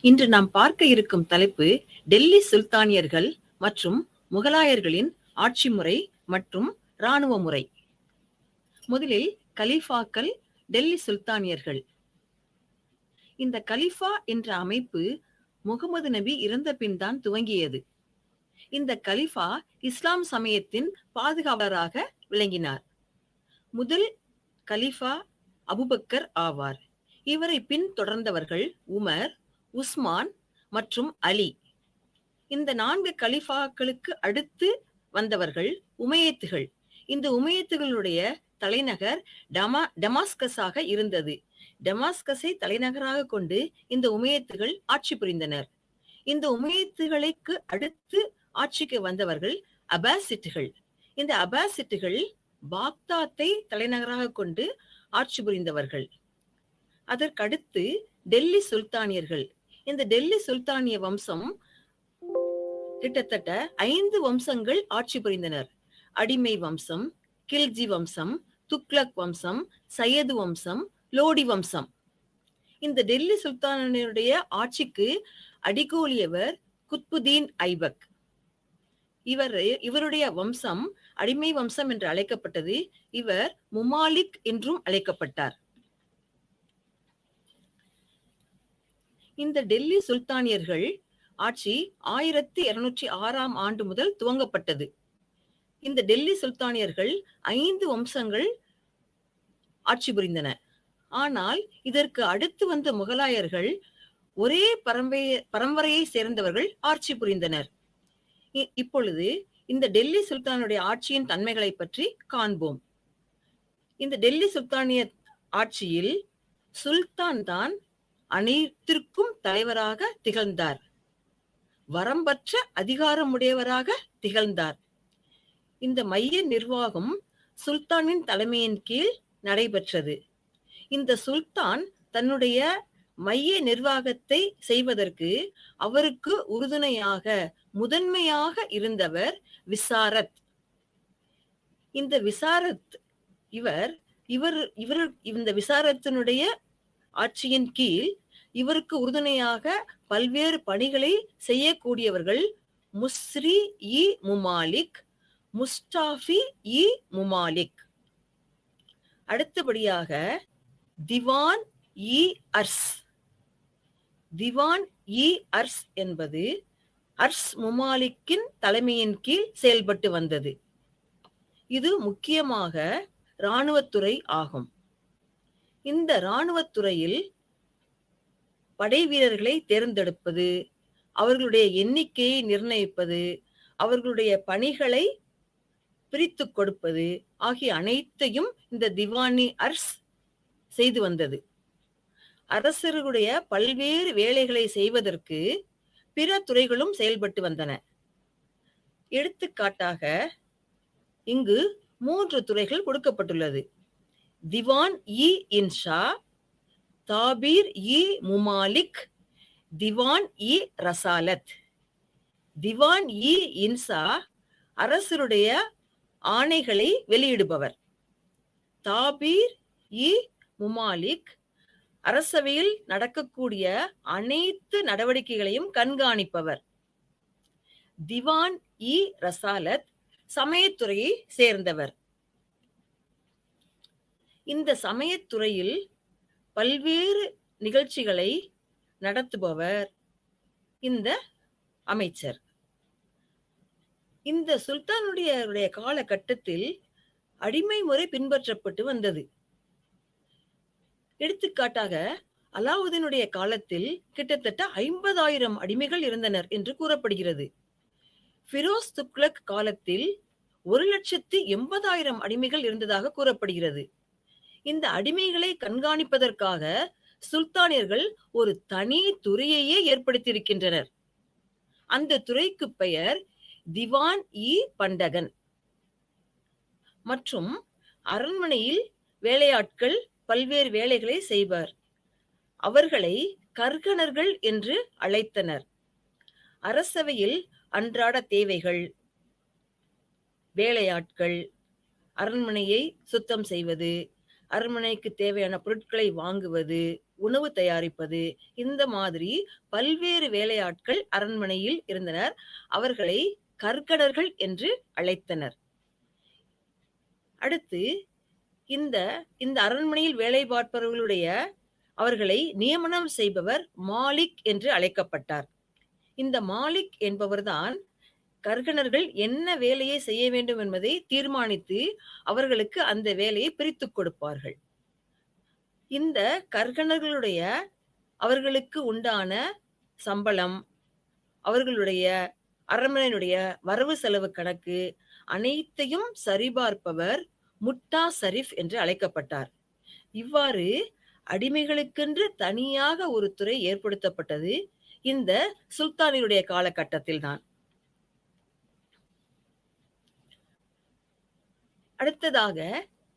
இன்று நாம் பார்க்க இருக்கும் தலைப்பு டெல்லி சுல்தானியர்கள் மற்றும் முகலாயர்களின் ஆட்சி முறை மற்றும் இராணுவ முறை. முதலில் கலீஃபாக்கள், டெல்லி சுல்தானியர்கள். இந்த கலீஃபா என்ற அமைப்பு முகமது நபி இறந்த பின் தான் துவங்கியது. இந்த கலீஃபா இஸ்லாம் சமயத்தின் பாதுகாவலராக விளங்கினார். முதல் கலீஃபா அபுபக்கர் ஆவார். இவரை பின் தொடர்ந்தவர்கள் உமர், உஸ்மான் மற்றும் அலி. இந்த 4 கலீஃபாக்களுக்கு அடுத்து வந்தவர்கள் உமையத்துகள். இந்த உமையத்துகளுடைய தலைநகர் டமாஸ்கஸாக இருந்தது. டமாஸ்கஸை தலைநகராக கொண்டு இந்த உமையத்துகள் ஆட்சி புரிந்தனர். இந்த உமையத்துகளுக்கு அடுத்து ஆட்சிக்கு வந்தவர்கள் அபாசிட்டுகள். இந்த அபாசிட்டுகள் பாக்தாத்தை தலைநகராக கொண்டு ஆட்சி புரிந்தவர்கள். அதற்கடுத்து டெல்லி சுல்தானியர்கள். இந்த டெல்லி சுல்தானிய வம்சம் கிட்டத்தட்ட 5 வம்சங்கள் ஆட்சி புரிந்தனர். அடிமை வம்சம், கில்ஜி வம்சம், துக்ளக் வம்சம், சையது வம்சம், லோடி வம்சம். இந்த டெல்லி சுல்தானுடைய ஆட்சிக்கு அடிகோலியவர் குத்புதீன் ஐபக். இவருடைய வம்சம் அடிமை வம்சம் என்று அழைக்கப்பட்டது. இவர் முமாலிக் என்றும் அழைக்கப்பட்டார். இந்த டெல்லி சுல்தானியர்கள் ஆட்சி 1206ஆம் ஆண்டு முதல் துவங்கப்பட்டது. இந்த டெல்லி சுல்தானியர்கள் 5 வம்சங்கள் ஆட்சி புரிந்தன. ஆனால் இதற்கு அடுத்து வந்த முகலாயர்கள் ஒரே பரம்பரையை சேர்ந்தவர்கள் ஆட்சி புரிந்தனர். இப்பொழுது இந்த டெல்லி சுல்தானுடைய ஆட்சியின் தன்மைகளை பற்றி காண்போம். இந்த டெல்லி சுல்தானிய ஆட்சியில் சுல்தான் தான் அனைத்திற்கும் தலைவராக திகழ்ந்தார். வரம்பற்ற அதிகாரமுடையவராக திகழ்ந்தார். இந்த மைய நிர்வாகம் சுல்தானின் தலைமையின் கீழ் நடைபெற்றது. இந்த சுல்தான் தன்னுடைய மைய நிர்வாகத்தை செய்வதற்கு அவருக்கு உறுதுணையாக முதன்மையாக இருந்தவர் விசாரத். இந்த விசாரத் இந்த விசாரத்தினுடைய ஆட்சியின் கீழ் இவருக்கு உறுதுணையாக பல்வேறு பணிகளை செய்யக்கூடியவர்கள் முஸ்ரி இ முமாலிக், முஸ்டாஃபி இ முமாலிக். அடுத்தபடியாக திவான் இ அர்ஸ். திவான் இ அர்ஸ் என்பது அர்ஸ் முமாலிக்கின் தலைமையின் கீழ் செயல்பட்டு வந்தது. இது முக்கியமாக இராணுவத்துறை ஆகும். இந்த இராணுவத்துறையில் படை வீரர்களை தேர்ந்தெடுப்பது, அவர்களுடைய எண்ணிக்கையை நிர்ணயிப்பது, அவர்களுடைய பணிகளை பிரித்து கொடுப்பது ஆகிய அனைத்தையும் இந்த திவானி அர்ஸ் செய்து வந்தது. அரசர்களுடைய பல்வேறு வேலைகளை செய்வதற்கு பிற துறைகளும் செயல்பட்டு வந்தன. எடுத்துக்காட்டாக இங்கு 3 துறைகள் கொடுக்கப்பட்டுள்ளது. திவான் இ இன்ஷா, தாபீர் இ முமாலிக், திவான் இ ரசாலத். திவான் இ இன்சா அரசருடைய ஆணைகளை வெளியிடுபவர். தாபீர் இ முமாலிக் அரசவையில் நடக்கக்கூடிய அனைத்து நடவடிக்கைகளையும் கண்காணிப்பவர். திவான் இ ரசாலத் சமயத்துறையை சேர்ந்தவர். இந்த சமயத்துறையில் பல்வேறு நிகழ்ச்சிகளை நடத்துபவர் இந்த அமைச்சர். இந்த சுல்தானுடைய காலகட்டத்தில் அடிமை முறை பின்பற்றப்பட்டு வந்தது. எடுத்துக்காட்டாக அலாவுதீனுடைய காலத்தில் கிட்டத்தட்ட 50,000 அடிமைகள் இருந்தனர் என்று கூறப்படுகிறது. ஃபிரோஸ் துக்ளக் காலத்தில் 1,80,000 அடிமைகள் இருந்ததாக கூறப்படுகிறது. இந்த அடிமைகளை கண்காணிப்பதற்காக சுல்தானியர்கள் ஒரு தனி துறையையே ஏற்படுத்தியிருக்கின்றனர். அந்த துறைக்கு பெயர் திவான் இ பண்டகன். மற்றும் அரண்மனையில் வேலையாட்கள் பல்வேறு வேலைகளை செய்வர். அவர்களை கர்கணர்கள் என்று அழைத்தனர். அரசவையில் அன்றாட தேவைகள், வேலையாட்கள், அரண்மனையை சுத்தம் செய்வது, அரண்மனைக்கு தேவையான பொருட்களை வாங்குவது, உணவு தயாரிப்பது, இந்த மாதிரி பல்வேறு வேலையாட்கள் அரண்மனையில் இருந்தனர். அவர்களை கற்கடர்கள் என்று அழைத்தனர். அடுத்து இந்த இந்த அரண்மனையில் வேலை பார்ப்பவர்களுடைய அவர்களை நியமனம் செய்பவர் மாலிக் என்று அழைக்கப்பட்டார். இந்த மாலிக் என்பவர்தான் கர்கணர்கள் என்ன வேலையை செய்ய வேண்டும் என்பதை தீர்மானித்து அவர்களுக்கு அந்த வேலையை பிரித்துக் கொடுப்பார்கள். இந்த கர்கணர்களுடைய அவர்களுக்கு உண்டான சம்பளம், அவர்களுடைய அரண்மனையினுடைய வரவு செலவு கணக்கு அனைத்தையும் சரிபார்ப்பவர் முட்டா சரிஃப் என்று அழைக்கப்பட்டார். இவ்வாறு அடிமைகளுக்கென்று தனியாக ஒரு துறை ஏற்படுத்தப்பட்டது இந்த சுல்தானினுடைய காலகட்டத்தில் தான். அடுத்ததாக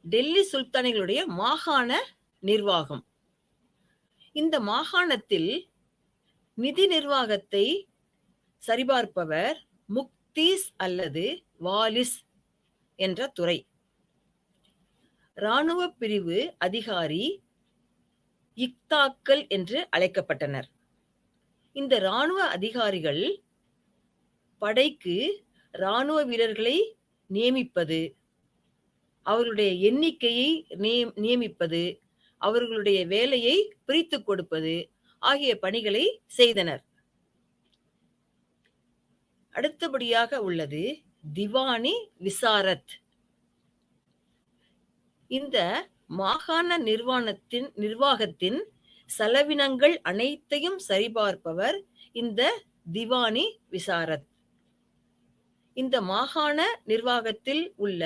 டெல்லி சுல்தானிகளுடைய மாகாண நிர்வாகம். இந்த மாகாணத்தில் நிதி நிர்வாகத்தை சரிபார்ப்பவர் முக்தீஸ் அல்லது வாலிஸ் என்ற துறை. இராணுவ பிரிவு அதிகாரி இக்தாக்கள் என்று அழைக்கப்பட்டனர். இந்த இராணுவ அதிகாரிகள் படைக்கு இராணுவ வீரர்களை நியமிப்பது, அவர்களுடைய எண்ணிக்கையை நியமிப்பது, அவர்களுடைய வேலையை பிரித்துக் கொடுப்பது ஆகிய பணிகளை செய்தனர். அடுத்தபடியாக உள்ளது திவானி விசாரத். இந்த மாகாண நிர்வாகத்தின் செலவினங்கள் அனைத்தையும் சரிபார்ப்பவர் இந்த திவானி விசாரத். இந்த மாகாண நிர்வாகத்தில் உள்ள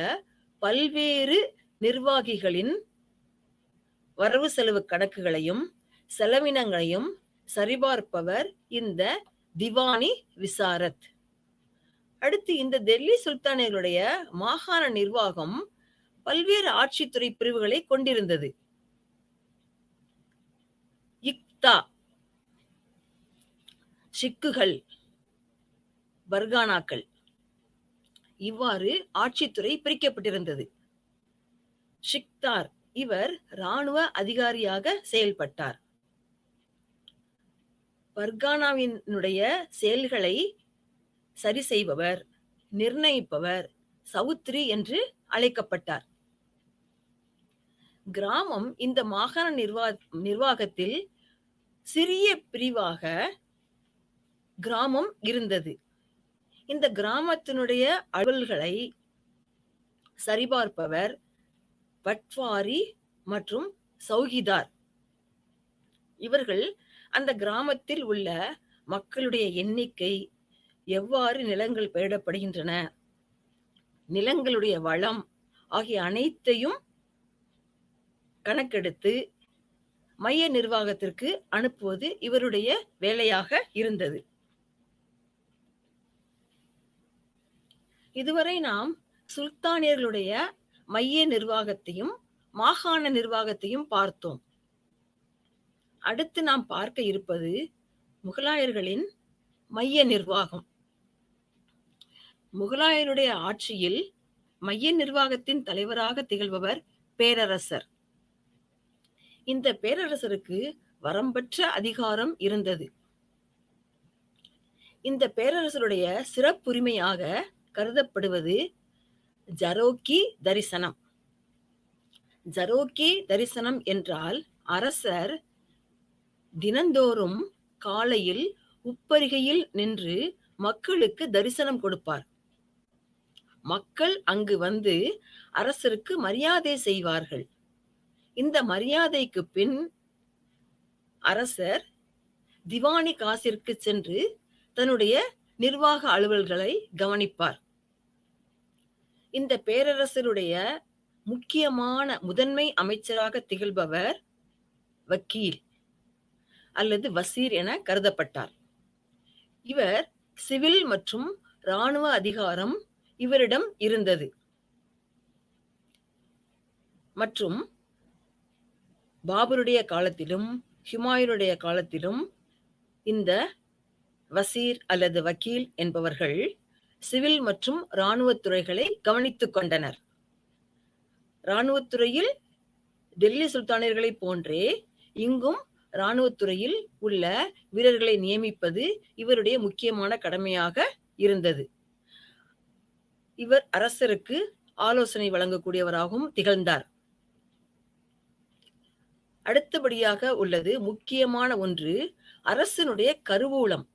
பல்வேறு நிர்வாகிகளின் வரவு செலவு கணக்குகளையும் செலவினங்களையும் சரிபார்ப்பவர் இந்த திவானி விசாரத். அடுத்து இந்த டெல்லி சுல்தானியர்களுடைய மாகாண நிர்வாகம் பல்வேறு ஆட்சித்துறை பிரிவுகளை கொண்டிருந்தது. இக்தா, ஷிக்குகள், பர்கானாக்கள், இவ்வாறு ஆட்சித்துறை பிரிக்கப்பட்டிருந்தது. ஷிக்தார் இவர் இராணுவ அதிகாரியாக செயல்பட்டார். பர்கானாவினுடைய செயல்களை சரி செய்பவர், நிர்ணயிப்பவர் சவுத்ரி என்று அழைக்கப்பட்டார். கிராமம் இந்த மாகாண நிர்வாகத்தில் சிறிய பிரிவாக கிராமம் இருந்தது. இந்த கிராமத்தினுடைய அலுவல்களை சரிபார்ப்பவர் பட்வாரி மற்றும் சௌகிதார். இவர்கள் அந்த கிராமத்தில் உள்ள மக்களுடைய எண்ணிக்கை, எவ்வாறு நிலங்கள் பெயரிடப்படுகின்றன, நிலங்களுடைய வளம் ஆகிய அனைத்தையும் கணக்கெடுத்து மைய நிர்வாகத்திற்கு அனுப்புவது இவருடைய வேலையாக இருந்தது. இதுவரை நாம் சுல்தானியர்களுடைய மைய நிர்வாகத்தையும் மாகாண நிர்வாகத்தையும் பார்த்தோம். அடுத்து நாம் பார்க்க இருப்பது முகலாயர்களின் மைய நிர்வாகம். முகலாயருடைய ஆட்சியில் மைய நிர்வாகத்தின் தலைவராக திகழ்பவர் பேரரசர். இந்த பேரரசருக்கு வரம்பற்ற அதிகாரம் இருந்தது. இந்த பேரரசருடைய சிறப்புரிமையாக கருதப்படுவது ஜரோக்கி தரிசனம். ஜரோக்கி தரிசனம் என்றால் அரசர் தினந்தோறும் காலையில் உப்பரிகையில் நின்று மக்களுக்கு தரிசனம் கொடுப்பார். மக்கள் அங்கு வந்து அரசருக்கு மரியாதை செய்வார்கள். இந்த மரியாதைக்கு பின் அரசர் திவானி காசிற்கு சென்று தன்னுடைய நிர்வாக அலுவல்களை கவனிப்பார். இந்த பேரரசருடைய முக்கியமான முதன்மை அமைச்சராக திகழ்பவர் வக்கீல் அல்லது வசீர் என கருதப்பட்டார். இவர் சிவில் மற்றும் இராணுவ அதிகாரம் இவரிடம் இருந்தது. மற்றும் பாபருடைய காலத்திலும் ஹுமாயூனுடைய காலத்திலும் இந்த வசீர் அல்லது வக்கீல் என்பவர்கள் சிவில் மற்றும் இராணுவத் துறைகளை கவனித்துக் கொண்டனர். இராணுவத்துறையில் டெல்லி சுல்தானியர்களை போன்றே இங்கும் இராணுவத்துறையில் உள்ள வீரர்களை நியமிப்பது இவருடைய முக்கியமான கடமையாக இருந்தது. இவர் அரசருக்கு ஆலோசனை வழங்கக்கூடியவராகவும் திகழ்ந்தார். அடுத்தபடியாக உள்ளது முக்கியமான ஒன்று, அரசனுடைய கருவூலம்.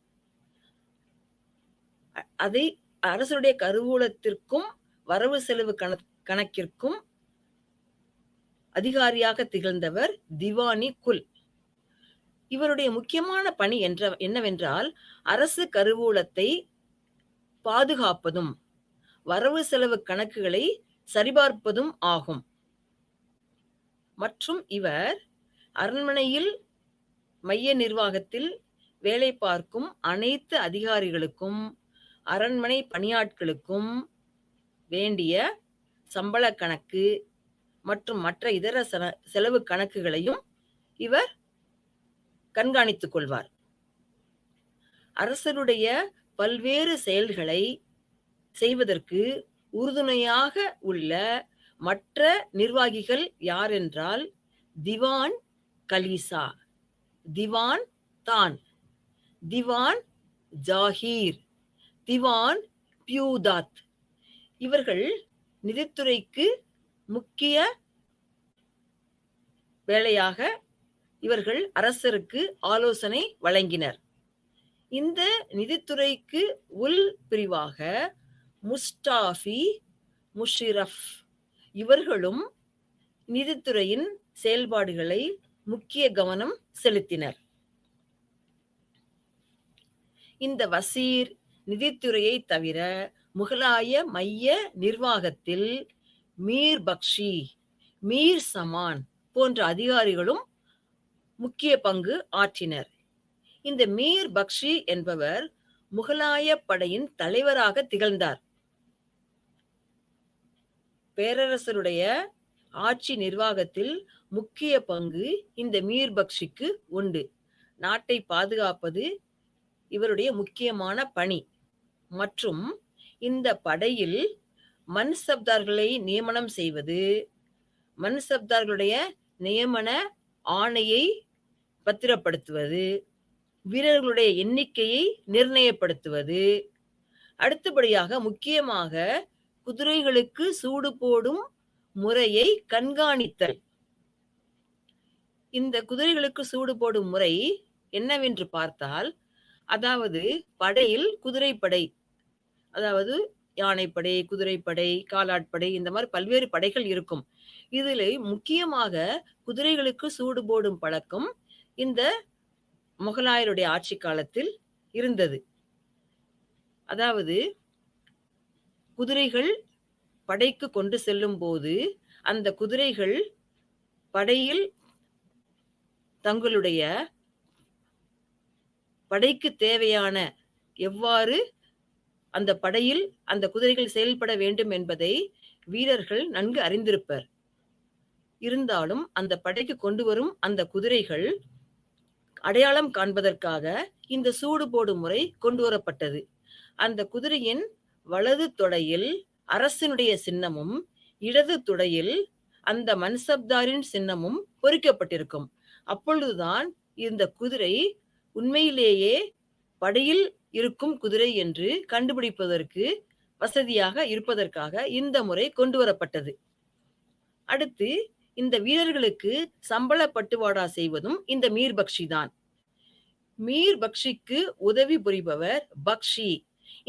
அதை அரசனுடைய கருவூலத்திற்கும் வரவு செலவு கணக்கிற்கும் அதிகாரியாக திகழ்ந்தவர் திவானி குல். இவருடைய முக்கியமான பணி என்னவென்றால் அரசு கருவூலத்தை பாதுகாப்பதும் வரவு செலவு கணக்குகளை சரிபார்ப்பதும் ஆகும். மற்றும் இவர் அரண்மனையில் மைய நிர்வாகத்தில் வேலை பார்க்கும் அனைத்து அதிகாரிகளுக்கும் அரண்மனை பணியாட்களுக்கும் வேண்டிய சம்பள கணக்கு மற்றும் மற்ற இதர செலவு கணக்குகளையும் இவர் கண்காணித்துக் கொள்வார். அரசருடைய பல்வேறு செயல்களை செய்வதற்கு உறுதுணையாக உள்ள மற்ற நிர்வாகிகள் யார் என்றால் திவான் கலீசா, திவான் தான், திவான் ஜாகீர், திவான் பியூதாத். இவர்கள் நிதித்துறைக்கு முக்கிய வேலையாக இவர்கள் அரசருக்கு ஆலோசனை வழங்கினர். இந்த நிதித்துறைக்கு உள் பிரிவாக முஸ்டாஃபி, முஷிரஃப் இவர்களும் நிதித்துறையின் செயல்பாடுகளை முக்கிய கவனம் செலுத்தினர். இந்த வசீர் நிதித்துறையை தவிர முகலாய மைய நிர்வாகத்தில் மீர் பக்ஷி, மீர் சமான் போன்ற அதிகாரிகளும் முக்கிய பங்கு ஆற்றினர். இந்த மீர் பக்ஷி என்பவர் முகலாய படையின் தலைவராக திகழ்ந்தார். பேரரசருடைய ஆட்சி நிர்வாகத்தில் முக்கிய பங்கு இந்த மீர் பக்ஷிக்கு உண்டு. நாட்டை பாதுகாப்பது இவருடைய முக்கியமான பணி. மற்றும் இந்த படையில் மன்சப்தார்களை நியமனம் செய்வது, மன்சப்தார்களுடைய நியமன ஆணையை பத்திரப்படுத்துவது, வீரர்களுடைய எண்ணிக்கையை நிர்ணயப்படுத்துவது, அடுத்தபடியாக முக்கியமாக குதிரைகளுக்கு சூடு போடும் முறையை கண்காணித்தல். இந்த குதிரைகளுக்கு சூடு போடும் முறை என்னவென்று பார்த்தால், அதாவது படையில் குதிரைப்படை, அதாவது யானைப்படை, குதிரைப்படை, காலாட்படை, இந்த மாதிரி பல்வேறு படைகள் இருக்கும். இதில் முக்கியமாக குதிரைகளுக்கு சூடு போடும் பழக்கம் இந்த முகலாயருடைய ஆட்சி காலத்தில் இருந்தது. அதாவது குதிரைகள் படைக்கு கொண்டு செல்லும் போது அந்த குதிரைகள் படையில் தங்களுடைய படைக்கு தேவையான எவ்வாறு அந்த படையில் அந்த குதிரைகள் செயல்பட வேண்டும் என்பதை வீரர்கள் நன்கு அறிந்திருப்பர். இருந்தாலும் அந்த படைக்கு கொண்டு வரும் அந்த குதிரைகள் அடையாளம் காண்பதற்காக இந்த சூடு போடும் முறை கொண்டு வரப்பட்டது. அந்த குதிரையின் வலது தொடையில் அரசனுடைய சின்னமும் இடது துடையில் அந்த மன்சப்தாரின் சின்னமும் பொறிக்கப்பட்டிருக்கும். அப்பொழுதுதான் இந்த குதிரை உண்மையிலேயே படையில் இருக்கும் குதிரை என்று கண்டுபிடிப்பதற்கு வசதியாக இருப்பதற்காக இந்த முறை கொண்டு வரப்பட்டது. அடுத்து இந்த வீரர்களுக்கு சம்பள பட்டுவாடா செய்வதும் இந்த மீர் பக்ஷி தான். மீர் பக்ஷிக்கு உதவி புரிபவர் பக்ஷி.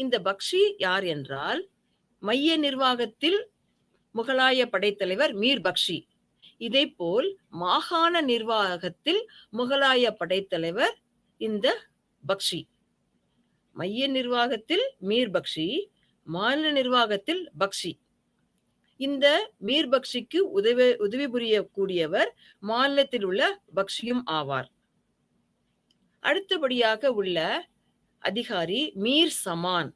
இந்த பக்ஷி யார் என்றால் மைய நிர்வாகத்தில் முகலாய படைத்தலைவர் மீர் பக்ஷி. இதேபோல் மாகாண நிர்வாகத்தில் முகலாய படைத்தலைவர் இந்த பக்ஷி. மைய நிர்வாகத்தில் மீர் பக்ஷி, மாநில நிர்வாகத்தில் பக்ஷி. இந்த மீர் பக்ஷிக்கு உதவி புரியக்கூடியவர் மாநிலத்தில் உள்ள பக்ஷியும் ஆவார். அடுத்தபடியாக உள்ள அதிகாரி மீர் சமான்.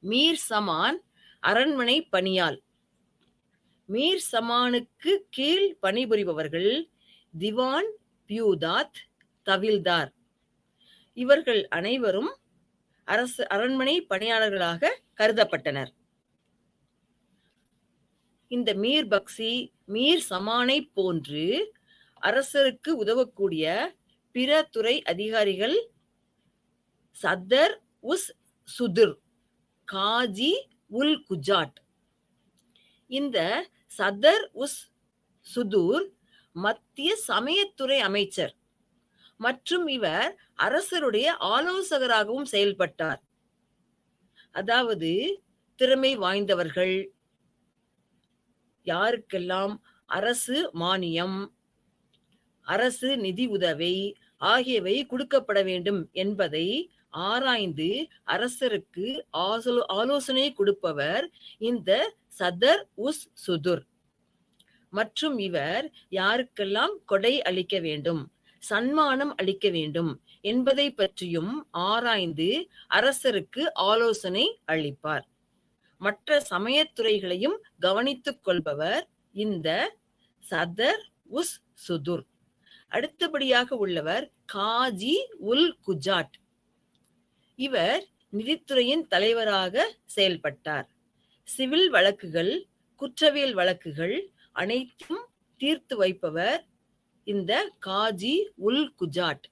மீர் சமான் அரண்மனை பணியாள். மீர் சமானுக்கு கீழ் பணிபுரிபவர்கள் திவான் பியூதாத், தவில்தார். இவர்கள் அனைவரும் அரண்மனை பணியாளர்களாக கருதப்பட்டனர். இந்த மீர் பக்ஷி மீர் சமானை போன்று அரசருக்கு உதவக்கூடிய பிற துறை அதிகாரிகள் சதர் உஸ் சுதுர், காஜி உல் குஜாட். இந்த சதர் உஸ் சுதூர் மத்திய சமயத்துறை அமைச்சர் மற்றும் இவர் அரசருடைய ஆலோசகராகவும் செயல்பட்டார். அதாவது திறமை வாய்ந்தவர்கள் யாருக்கெல்லாம் அரசு மானியம், அரசு நிதி உதவி ஆகியவை கொடுக்கப்பட வேண்டும் என்பதை ஆராய்ந்து அரசருக்கு ஆலோசனை கொடுப்பவர் இந்த சதர் உஸ் சுதுர். மற்றும் இவர் யாருக்கெல்லாம் கொடை அளிக்க வேண்டும், சன்மானம் அளிக்க வேண்டும் என்பதை பற்றியும் ஆராய்ந்து அரசருக்கு ஆலோசனை அளிப்பார். மற்ற சமயத்துறைகளையும் கவனித்துக் கொள்பவர் இந்த சதர் உஸ் சுதுர். அடுத்தபடியாக உள்ளவர் காஜி உல் குஜாட். இவர் நிதித்துறையின் தலைவராக செயல்பட்டார். சிவில் வழக்குகள், குற்றவியல் வழக்குகள் அனைத்தும் தீர்த்து வைப்பவர் இந்த காஜி உல் குஜாட்.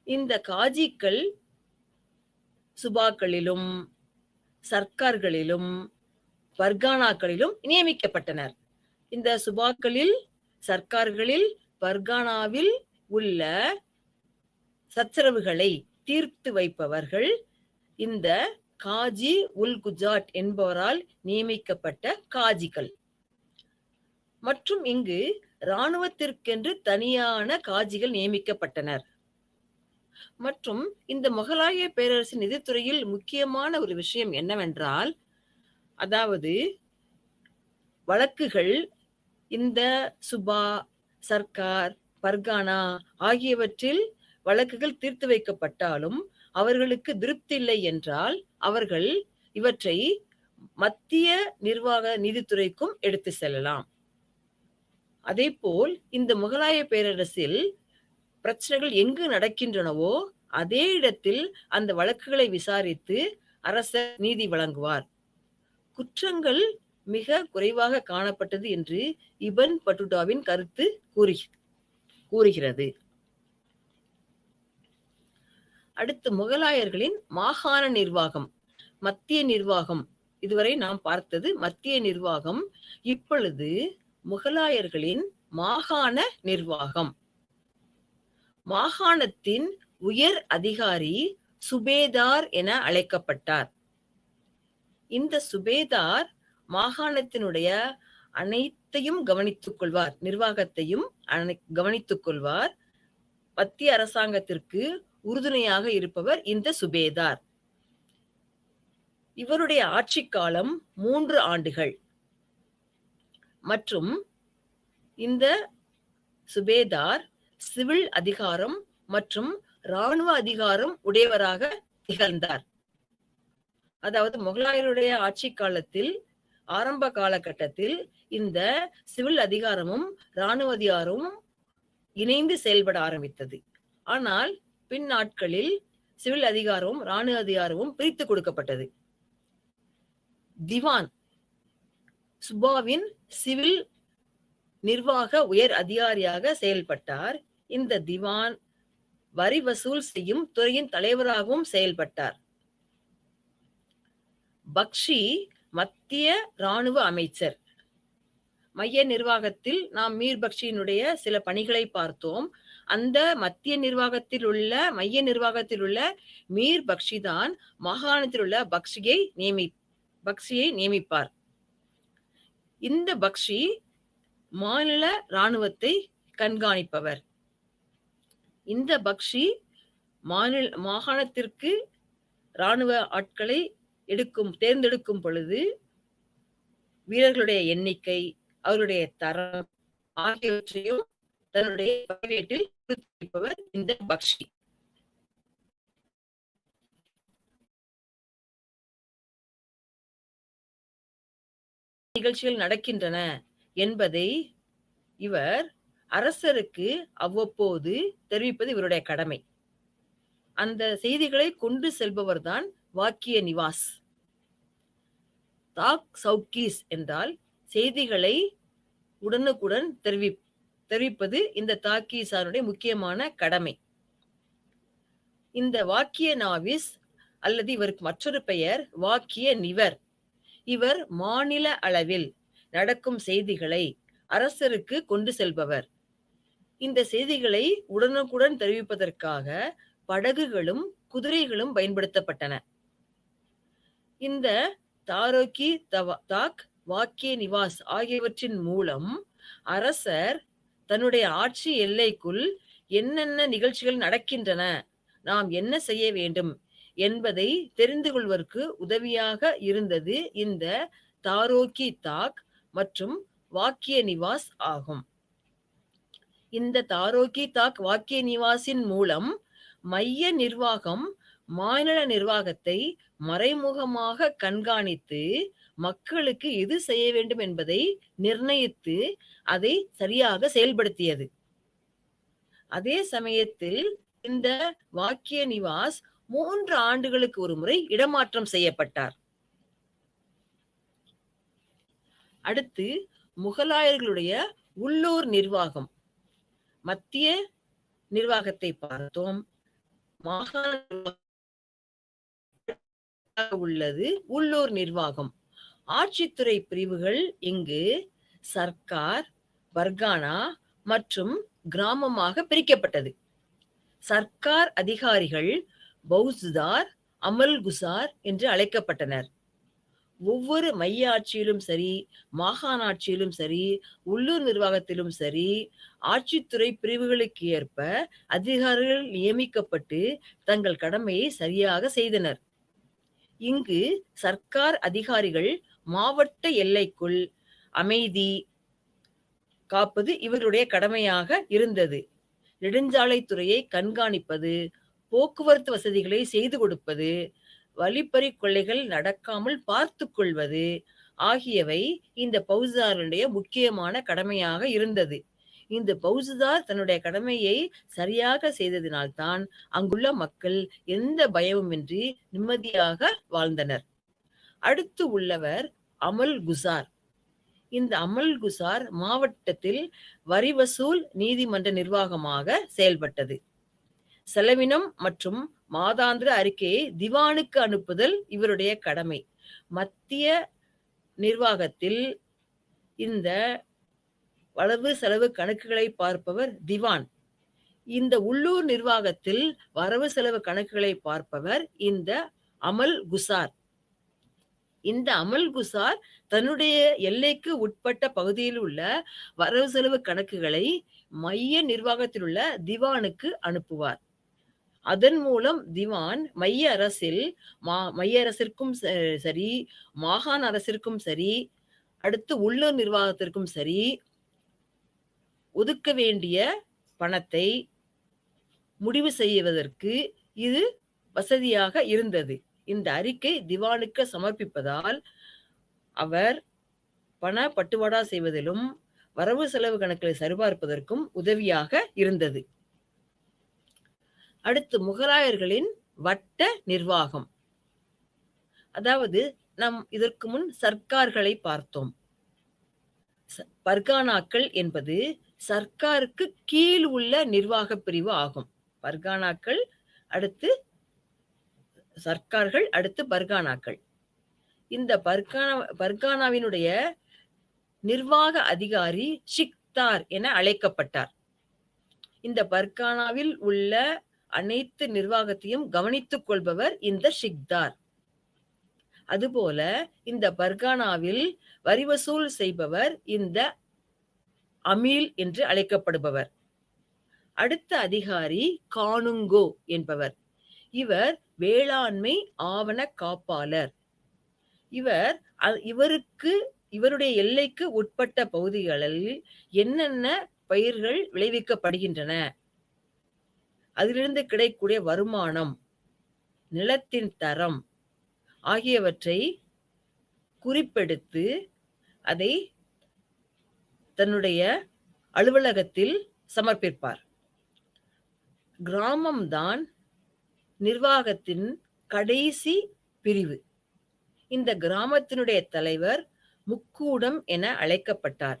இந்த காஜிக்கள் சுபாக்களிலும் சர்க்கார்களிலும் பர்கானாக்களிலும் நியமிக்கப்பட்டனர். இந்த சுபாக்களில், சர்க்கார்களில், பர்கானாவில் உள்ள சச்சரவுகளை தீர்த்து வைப்பவர்கள் இந்த காஜி உல் குஜாட் என்பவரால் நியமிக்கப்பட்ட காஜிகள். மற்றும் இங்கு இராணுவத்திற்கென்று தனியான காஜிகள் நியமிக்கப்பட்டனர். மற்றும் இந்த முகலாய பேரரசின் நிதித்துறையில் முக்கியமான ஒரு விஷயம் என்னவென்றால், அதாவது வழக்குகள் இந்த சுபா, சர்க்கார், பர்கானா ஆகியவற்றில் வழக்குகள் தீர்த்து வைக்கப்பட்டாலும் அவர்களுக்கு திருப்தி இல்லை என்றால் அவர்கள் இவற்றை மத்திய நிர்வாக நீதித்துறைக்கும் எடுத்து செல்லலாம். அதே போல் இந்த முகலாய பேரரசில் பிரச்சனைகள் எங்கு நடக்கின்றனவோ அதே இடத்தில் அந்த வழக்குகளை விசாரித்து அரசர் நீதி வழங்குவார். குற்றங்கள் மிக குறைவாக காணப்பட்டது என்று இபன் பட்டுட்டாவின் கருத்து கூறுகிறது. அடுத்து முகலாயர்களின் மாகாண நிர்வாகம், மத்திய நிர்வாகம். இதுவரை நாம் பார்த்தது மத்திய நிர்வாகம். இப்பொழுது முகலாயர்களின் மாகாண நிர்வாகம். மாகாணத்தின் உயர் அதிகாரி சுபேதார் என அழைக்கப்பட்டார். இந்த சுபேதார் மாகாணத்தினுடைய அனைத்தையும் கவனித்துக் கொள்வார், நிர்வாகத்தையும் கவனித்துக் கொள்வார். மத்திய அரசாங்கத்திற்கு உறுதுணையாக இருப்பவர் இந்த சுபேதார். இவருடைய ஆட்சி காலம் 3 ஆண்டுகள். மற்றும் இந்த சுபேதார் சிவில் அதிகாரம் மற்றும் இராணுவ அதிகாரம் உடையவராக திகழ்ந்தார். அதாவது முகலாயருடைய ஆட்சி காலத்தில் ஆரம்ப காலகட்டத்தில் இந்த சிவில் அதிகாரமும் இராணுவ அதிகாரமும் இணைந்து செயல்பட ஆரம்பித்தது. ஆனால் பின் நாட்களில் சிவில் அதிகாரமும் இராணுவ அதிகாரமும் பிரித்து கொடுக்கப்பட்டது. திவான் சுபாவின் சிவில் நிர்வாக உயர் அதிகாரியாக செயல்பட்டார். இந்த திவான் வரி வசூல் செய்யும் துறையின் தலைவராகவும் செயல்பட்டார். பக்ஷி மத்திய இராணுவ அமைச்சர். மைய நிர்வாகத்தில் நாம் மீர் பக்ஷியினுடைய சில பணிகளை பார்த்தோம். அந்த மைய நிர்வாகத்தில் உள்ள மீர் பக்ஷி தான் மாகாணத்தில் உள்ள பக்ஷியை நியமிப்பார். இந்த பக்ஷி மாநில இராணுவத்தை கண்காணிப்பவர். இந்த பக்ஷி மாகாணத்திற்கு இராணுவ ஆட்களை தேர்ந்தெடுக்கும் பொழுது வீரர்களுடைய எண்ணிக்கை, அவருடைய தரம் ஆகியவற்றையும் தன்னுடைய பதிவேட்டில் குறிப்பிடுபவர் இந்த பக்ஷி. நிகழ்ச்சிகள் நடக்கின்றன என்பதை இவர் அரசருக்கு அவ்வப்போது தெரிவிப்பது இவருடைய கடமை. அந்த செய்திகளை கொண்டு செல்பவர்தான் வாக்கிய நிவாஸ். தாக் சவுக்கீஸ் என்றால் செய்திகளை உடனுக்குடன் தெரிவிப்பது இந்த தாக்கீசானுடைய முக்கியமான கடமை. இந்த வாக்கிய நாவிஸ் அல்லது இவருக்கு மற்றொரு பெயர் வாக்கிய நிவர். இவர் மாநில அளவில் நடக்கும் செய்திகளை அரசருக்கு கொண்டு செல்பவர். இந்த செய்திகளை உடனுக்குடன் தெரிவிப்பதற்காக படகுகளும் குதிரைகளும் பயன்படுத்தப்பட்டன. இந்த தாரோக்கி தாக், வாக்கிய நிவாஸ் ஆகியவற்றின் மூலம் அரசர் தன்னுடைய ஆட்சி எல்லைக்குள் என்னென்ன நிகழ்ச்சிகள் நடக்கின்றன, நாம் என்ன செய்ய வேண்டும் என்பதை தெரிந்து கொள்வதற்கு உதவியாக இருந்தது இந்த தாரோக்கி தாக் மற்றும் வாக்கிய நிவாஸ் ஆகும். இந்த தாரோக்கி தாக் வாக்கிய நிவாசின் மூலம் மைய நிர்வாகம் மாநில நிர்வாகத்தை மறைமுகமாக கண்காணித்து மக்களுக்கு எது செய்ய வேண்டும் என்பதை நிர்ணயித்து அதை சரியாக செயல்படுத்தியது. அதே சமயத்தில் இந்த வாக்கிய நிவாஸ் 3 ஆண்டுகளுக்கு ஒரு முறை இடமாற்றம் செய்யப்பட்டார். அடுத்து முகலாயர்களுடைய உள்ளூர் நிர்வாகம். மத்திய நிர்வாகத்தை பார்த்தோம். மாகாண உள்ளது உள்ளூர் நிர்வாகம். ஆட்சித்துறை பிரிவுகள் இங்கு சர்க்கார், பர்கானா மற்றும் கிராமமாக பிரிக்கப்பட்டது. சர்க்கார் அதிகாரிகள் பௌசுதார், அமல்குசார் என்று அழைக்கப்பட்டனர். ஒவ்வொரு மைய ஆட்சியிலும் சரி, மாகாண ஆட்சியிலும் சரி, உள்ளூர் நிர்வாகத்திலும் சரி, ஆட்சித்துறை பிரிவுகளுக்கு ஏற்ப அதிகாரிகள் நியமிக்கப்பட்டு தங்கள் கடமையை சரியாக செய்தனர். இங்கு சர்க்கார் அதிகாரிகள் மாவட்ட எல்லைக்குள் அமைதி காப்பது இவர்களுடைய கடமையாக இருந்தது. நெடுஞ்சாலைத்துறையை கண்காணிப்பது, போக்குவரத்து வசதிகளை செய்து கொடுப்பது, வழிப்பறி கொள்ளைகள் நடக்காமல் பார்த்து கொள்வது ஆகியவை இந்த பௌசுதாருடைய முக்கியமான கடமையாக இருந்தது. இந்த பௌசுதார் தன்னுடைய கடமையை சரியாக செய்ததினால்தான் அங்குள்ள மக்கள் எந்த பயமுமின்றி நிம்மதியாக வாழ்ந்தனர். அடுத்து உள்ளவர் அமல் குசார். இந்த அமல் குசார் மாவட்டத்தில் வரி வசூல் நீதிமன்ற நிர்வாகமாக செயல்பட்டது. செலவினம் மற்றும் மாதாந்திர அறிக்கையை திவானுக்கு அனுப்புதல் இவருடைய கடமை. மத்திய நிர்வாகத்தில் இந்த வரவு செலவு கணக்குகளை பார்ப்பவர் திவான். இந்த உள்ளூர் நிர்வாகத்தில் வரவு செலவு கணக்குகளை பார்ப்பவர் இந்த அமல் குசார். இந்த அமல் குசார் தன்னுடைய எல்லைக்கு உட்பட்ட பகுதியில் உள்ள வரவு செலவு கணக்குகளை மைய நிர்வாகத்தில் உள்ள திவானுக்கு அனுப்புவார். அதன் மூலம் திவான் மைய அரசிற்கும் சரி, மாகாண அரசிற்கும் சரி, அடுத்து உள்ளூர் நிர்வாகத்திற்கும் சரி ஒதுக்க வேண்டிய பணத்தை முடிவு செய்வதற்கு இது வசதியாக இருந்தது. இந்த அறிக்கை திவானுக்கு சமர்ப்பிப்பதால் அவர் பண பட்டுவாடா செய்வதிலும் வரவு செலவு கணக்குகளை சரிபார்ப்பதற்கும் உதவியாக இருந்தது. அடுத்து முகலாயர்களின் வட்ட நிர்வாகம். அதாவது நாம் இதற்கு முன் சர்க்கார்களை பார்த்தோம். பர்கானாக்கள் என்பது சர்க்காருக்கு கீழ் உள்ள நிர்வாக பிரிவு ஆகும். பர்கானாக்கள் அடுத்து சர்க்கார்கள், அடுத்து பர்கானாக்கள். இந்த பர்கானாவினுடைய நிர்வாக அதிகாரி ஷிக்தார் என அழைக்கப்பட்டார். இந்த பர்கானாவில் உள்ள அனைத்து நிர்வாகத்தையும் கவனித்துக் கொள்பவர் இந்த ஷிக்தார். அதுபோல இந்த பர்கானாவில் வரி வசூல் செய்பவர் இந்த அமீல் என்று அழைக்கப்படுபவர். அடுத்த அதிகாரி கானுங்கோ என்பவர். இவர் வேளாண்மை ஆவண காப்பாளர். இவருடைய எல்லைக்கு உட்பட்ட பகுதிகளில் என்னென்ன பயிர்கள் விளைவிக்கப்படுகின்றன, அதிலிருந்து கிடைக்கக்கூடிய வருமானம், நிலத்தின் தரம் ஆகியவற்றை குறிப்பெடுத்து அதை தன்னுடைய அலுவலகத்தில் சமர்ப்பிப்பார். கிராமம்தான் நிர்வாகத்தின் கடைசி பிரிவு. இந்த கிராமத்தினுடைய தலைவர் முக்கூடம் என அழைக்கப்பட்டார்.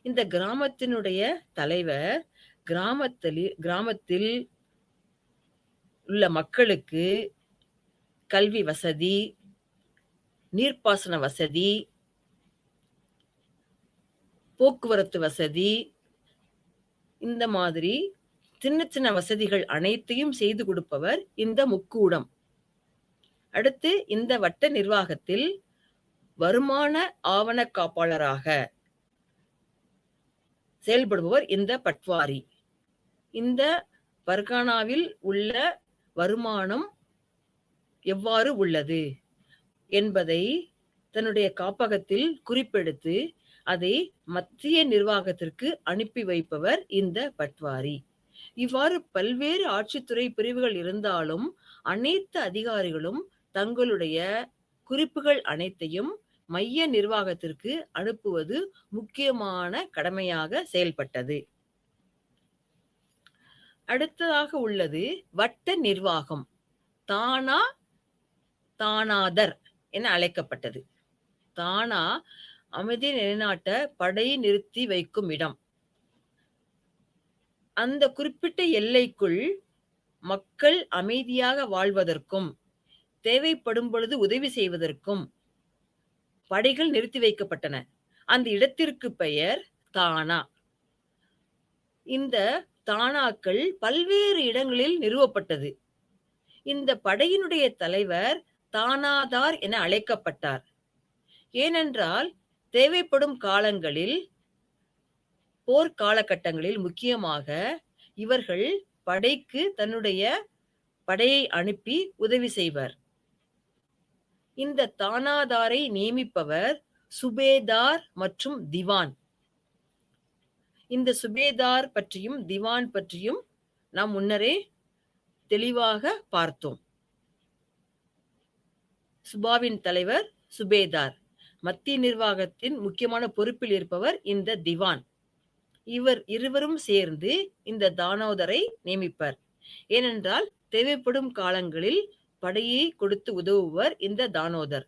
இந்த கிராமத்தினுடைய தலைவர் கிராமத்தில் உள்ள மக்களுக்கு கல்வி வசதி, நீர்ப்பாசன வசதி, போக்குவரத்து வசதி, இந்த மாதிரி சின்ன சின்ன வசதிகள் அனைத்தையும் செய்து கொடுப்பவர் இந்த முக்கூடம். அடுத்து இந்த வட்ட நிர்வாகத்தில் வருமான ஆவண காப்பாளராக செயல்படுபவர் இந்த பட்வாரி. இந்த பர்கானாவில் உள்ள வருமானம் எவ்வாறு உள்ளது என்பதை தன்னுடைய காப்பகத்தில் குறிப்பெடுத்து அதை மத்திய நிர்வாகத்திற்கு அனுப்பி வைப்பவர் இந்த பட்வாரி. இவ்வாறு பல்வேறு ஆட்சித்துறை பிரிவுகள் இருந்தாலும் அனைத்து அதிகாரிகளும் தங்களுடைய குறிப்புகள் அனைத்தையும் மைய நிர்வாகத்திற்கு அனுப்புவது முக்கியமான கடமையாக செயல்பட்டது. அடுத்ததாக உள்ளது வட்ட நிர்வாகம். தானாதர் என அழைக்கப்பட்டது. தானா அமைதி நிலைநாட்ட படை நிறுத்தி வைக்கும் இடம். அந்த குறிப்பிட்ட எல்லைக்குள் மக்கள் அமைதியாக வாழ்வதற்கும் தேவைப்படும் பொழுது உதவி செய்வதற்கும் படைகள் நிறுத்தி வைக்கப்பட்டன. அந்த இடத்திற்கு பெயர் தானா. இந்த தானாக்கள் பல்வேறு இடங்களில் நிறுவப்பட்டது. இந்த படையினுடைய தலைவர் தானாதார் என அழைக்கப்பட்டார். ஏனென்றால் தேவைப்படும் காலங்களில், போர் காலகட்டங்களில் முக்கியமாக இவர்கள் படைக்கு தன்னுடைய படையை அனுப்பி உதவி செய்வர். இந்த தானாதாரை நியமிப்பவர் சுபேதார் மற்றும் திவான். இந்த சுபேதார் பற்றியும் திவான் பற்றியும் நாம் முன்னரே தெளிவாக பார்த்தோம். சுபாவின் தலைவர் சுபேதார், மத்திய நிர்வாகத்தின் முக்கியமான பொறுப்பில் இருப்பவர் இந்த திவான். இவர் இருவரும் சேர்ந்து இந்த தானோதரை நியமிப்பர். ஏனென்றால் தேவைப்படும் காலங்களில் படையை கொடுத்து உதவுவர் இந்த தானோதர்.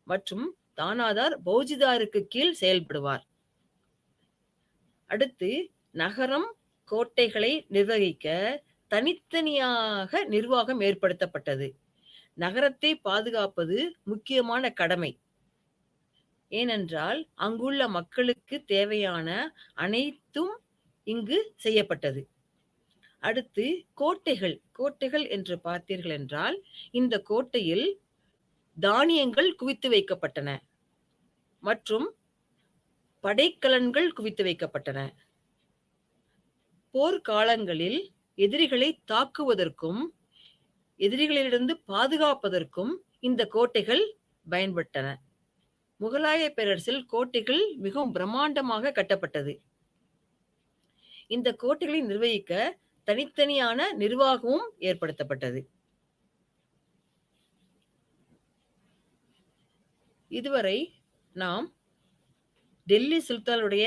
மற்றும் தானாதார் பௌஜிதாருக்கு கீழ் செயல்படுவார். அடுத்து நகரம், கோட்டைகளை நிர்வகிக்க தனித்தனியாக நிர்வாகம் ஏற்படுத்தப்பட்டது. நகரத்தை பாதுகாப்பது முக்கியமான கடமை. ஏனென்றால் அங்குள்ள மக்களுக்கு தேவையான அனைத்தும் இங்கு செய்யப்பட்டது. அடுத்து கோட்டைகள் என்று பார்த்தீர்கள் என்றால், இந்த கோட்டையில் தானியங்கள் குவித்து வைக்கப்பட்டன மற்றும் படைக்கலன்கள் குவித்து வைக்கப்பட்டன. போர்க்காலங்களில் எதிரிகளை தாக்குவதற்கும் எதிரிகளிலிருந்து பாதுகாப்பதற்கும் இந்த கோட்டைகள் பயன்பட்டன. முகலாய பேரரசில் கோட்டைகள் மிகவும் பிரம்மாண்டமாக கட்டப்பட்டது. இந்த கோட்டைகளை நிர்வகிக்க தனித்தனியான நிர்வாகமும் ஏற்படுத்தப்பட்டது. இதுவரை நாம் டெல்லி சுல்தானுடைய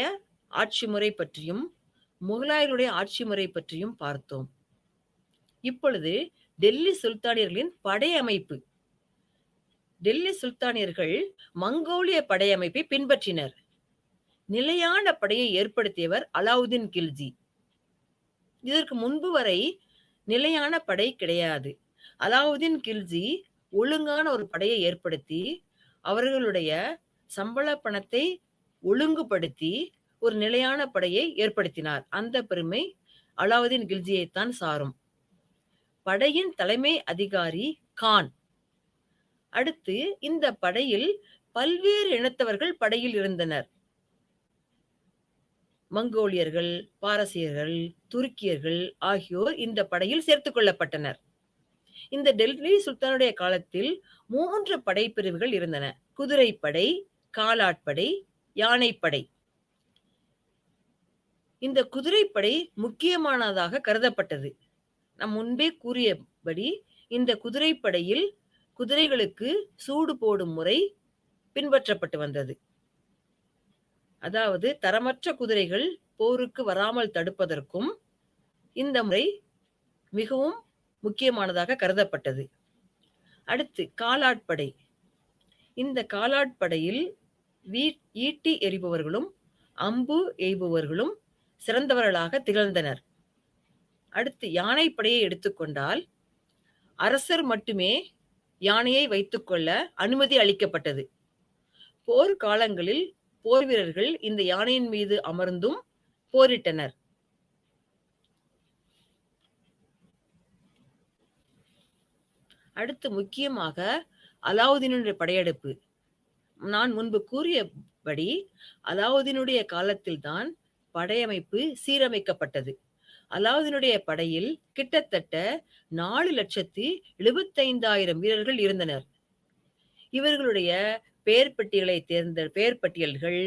ஆட்சி முறை பற்றியும் முகலாயருடைய ஆட்சி முறை பற்றியும் பார்த்தோம். இப்பொழுது டெல்லி சுல்தானியர்களின் படையமைப்பு. டெல்லி சுல்தானியர்கள் மங்கோலிய படையமைப்பை பின்பற்றினர். நிலையான படையை ஏற்படுத்தியவர் அலாவுதீன் கில்ஜி. இதற்கு முன்பு வரை நிலையான படை கிடையாது. அலாவுதீன் கில்ஜி ஒழுங்கான ஒரு படையை ஏற்படுத்தி அவர்களுடைய சம்பள பணத்தை ஒழுங்குபடுத்தி ஒரு நிலையான படையை ஏற்படுத்தினார். அந்த பெருமை அலாவுதீன் கில்ஜியைத்தான் சாரும். படையின் தலைமை அதிகாரி கான். அடுத்து இந்த படையில் பல்வேறு இனத்தவர்கள் படையில் இருந்தனர். மங்கோலியர்கள், பாரசீகர்கள், துருக்கியர்கள் ஆகியோர் இந்த படையில் சேர்த்துக் கொள்ளப்பட்டனர். இந்த டெல்லி சுல்தானுடைய காலத்தில் 3 படைப்பிரிவுகள் இருந்தன. குதிரைப்படை, காலாட்படை, யானைப்படை. இந்த குதிரைப்படை முக்கியமானதாக கருதப்பட்டது. நாம் முன்பே கூறியபடி இந்த குதிரைப்படையில் குதிரைகளுக்கு சூடு போடும் முறை பின்பற்றப்பட்டு வந்தது. அதாவது தரமற்ற குதிரைகள் போருக்கு வராமல் தடுப்பதற்கும் இந்த முறை மிகவும் முக்கியமானதாக கருதப்பட்டது. அடுத்து காலாட்படை. இந்த காலாட்படையில் ஈட்டி எறிபவர்களும் அம்பு எய்பவர்களும் சிறந்தவர்களாக திகழ்ந்தனர். அடுத்து யானைப்படையை எடுத்துக்கொண்டால், அரசர் மட்டுமே யானையை வைத்துக்கொள்ள அனுமதி அளிக்கப்பட்டது. போர் காலங்களில் போர் வீரர்கள் இந்த யானையின் மீது அமர்ந்தும் போரிட்டனர். அடுத்து முக்கியமாக அலாவுதீனுடைய படையெடுப்பு. நான் முன்பு கூறியபடி அலாவுதீனுடைய காலத்தில்தான் படையமைப்பு சீரமைக்கப்பட்டது. அலாவுதீனுடைய படையில் கிட்டத்தட்ட 4,75,000 வீரர்கள் இருந்தனர். இவர்களுடைய பெயர் பட்டியல்கள்,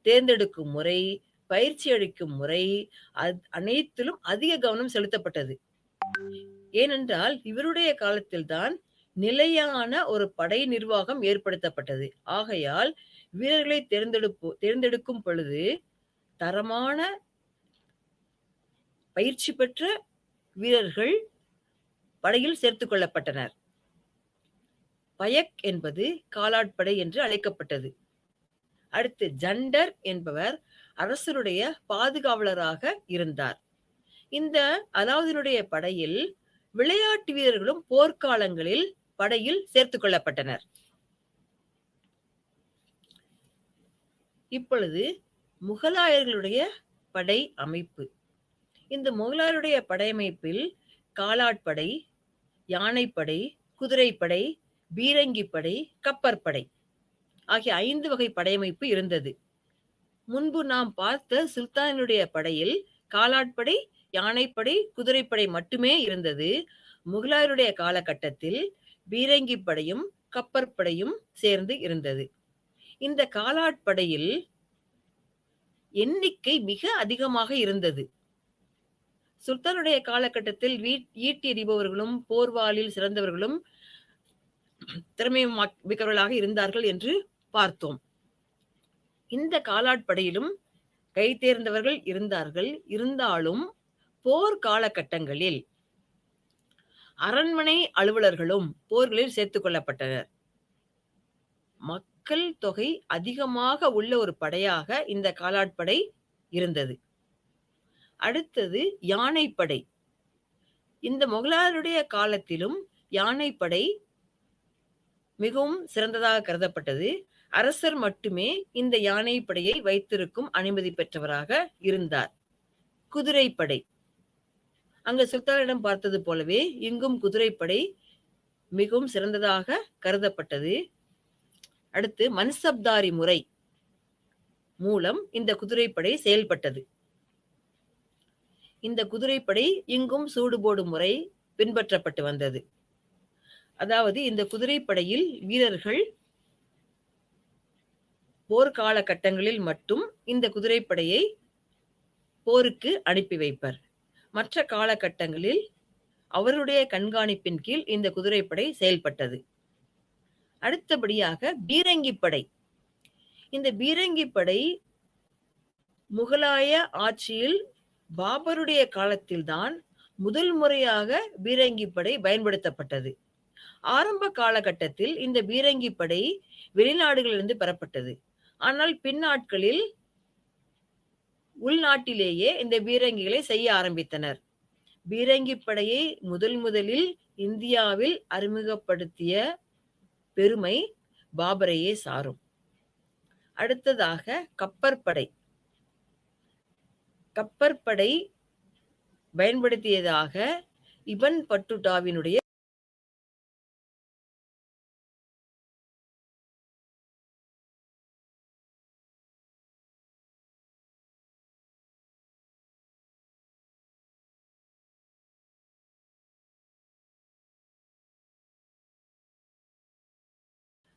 தேர்ந்தெடுக்கும் முறை, பயிற்சி அளிக்கும் முறை அனைத்திலும் அதிக கவனம் செலுத்தப்பட்டது. ஏனென்றால் இவருடைய காலத்தில்தான் நிலையான ஒரு படை நிர்வாகம் ஏற்படுத்தப்பட்டது. ஆகையால் வீரர்களை தேர்ந்தெடுக்கும் பொழுது தரமான பயிற்சி பெற்ற வீரர்கள் படையில் சேர்த்துக் கொள்ளப்பட்டனர். பயக் என்பது காலாட்படை என்று அழைக்கப்பட்டது. அடுத்து ஜண்டர் என்பவர் அரசருடைய பாதுகாவலராக இருந்தார். இந்த அலாவுதீனுடைய படையில் விளையாட்டு வீரர்களும் போர்க்காலங்களில் படையில் சேர்த்துக் கொள்ளப்பட்டனர். இப்பொழுது முகலாயர்களுடைய படை அமைப்பு. இந்த முகலாயருடைய படையமைப்பில் காலாட்படை, யானைப்படை, குதிரைப்படை, பீரங்கிப்படை, கப்பற்படை ஆகிய 5 வகை படையமைப்பு இருந்தது. முன்பு நாம் பார்த்த சுல்தானுடைய படையில் காலாட்படை, யானைப்படை, குதிரைப்படை மட்டுமே இருந்தது. முகலாயருடைய காலகட்டத்தில் பீரங்கிப்படையும் கப்பற்படையும் சேர்ந்து இருந்தது. இந்த காலாட்படையில் எண்ணிக்கை மிக அதிகமாக இருந்தது. சுல்தானுடைய காலகட்டத்தில் ஈட்டி எறிபவர்களும் போர்வாளில் சிறந்தவர்களும் திறமை மிக்கவர்களாக இருந்தார்கள் என்று பார்த்தோம். இந்த காலாட்படையிலும் கை தேர்ந்தவர்கள் இருந்தார்கள். இருந்தாலும் போர் காலகட்டங்களில் அரண்மனை அலுவலர்களும் போர்களில் சேர்த்துக் கொள்ளப்பட்டனர். மக்கள் தொகை அதிகமாக உள்ள ஒரு படையாக இந்த காலாட்படை இருந்தது. அடுத்தது யானைப்படை. இந்த முகலாயருடைய காலத்திலும் யானைப்படை மிகவும் சிறந்ததாக கருதப்பட்டது. அரசர் மட்டுமே இந்த யானைப்படையை வைத்திருக்கும் அனுமதி பெற்றவராக இருந்தார். குதிரைப்படை. அங்கு சுல்தானிடம் பார்த்தது போலவே இங்கும் குதிரைப்படை மிகவும் சிறந்ததாக கருதப்பட்டது. அடுத்து மன்சப்தாரி முறை மூலம் இந்த குதிரைப்படை செயல்பட்டது. இந்த குதிரைப்படை இங்கும் சூடுபோடும் முறை பின்பற்றப்பட்டு வந்தது. அதாவது இந்த குதிரைப்படையில் வீரர்கள் போர்க்கால கட்டங்களில் மட்டும் இந்த குதிரைப்படையை போருக்கு அனுப்பி வைப்பர். மற்ற காலகட்டங்களில் அவருடைய கண்காணிப்பின் கீழ் இந்த குதிரைப்படை செயல்பட்டது. அடுத்தபடியாக பீரங்கிப்படை. இந்த பீரங்கிப்படை முகலாய ஆட்சியில் பாபருடைய காலத்தில்தான் முதல் முறையாக பீரங்கிப்படை பயன்படுத்தப்பட்டது. ஆரம்ப காலகட்டத்தில் இந்த பீரங்கிப்படை வெளிநாடுகளிலிருந்து பெறப்பட்டது. ஆனால் பின்னாட்களில் உள்நாட்டிலேயே இந்த பீரங்கிகளை செய்ய ஆரம்பித்தனர். பீரங்கிப்படையை முதலில் இந்தியாவில் அறிமுகப்படுத்திய பெருமை பாபரையே சாரும். அடுத்ததாக கப்பற்படை. கப்பற்படை பயன்படுத்தியதாக இபன் பட்டுட்டாவினுடைய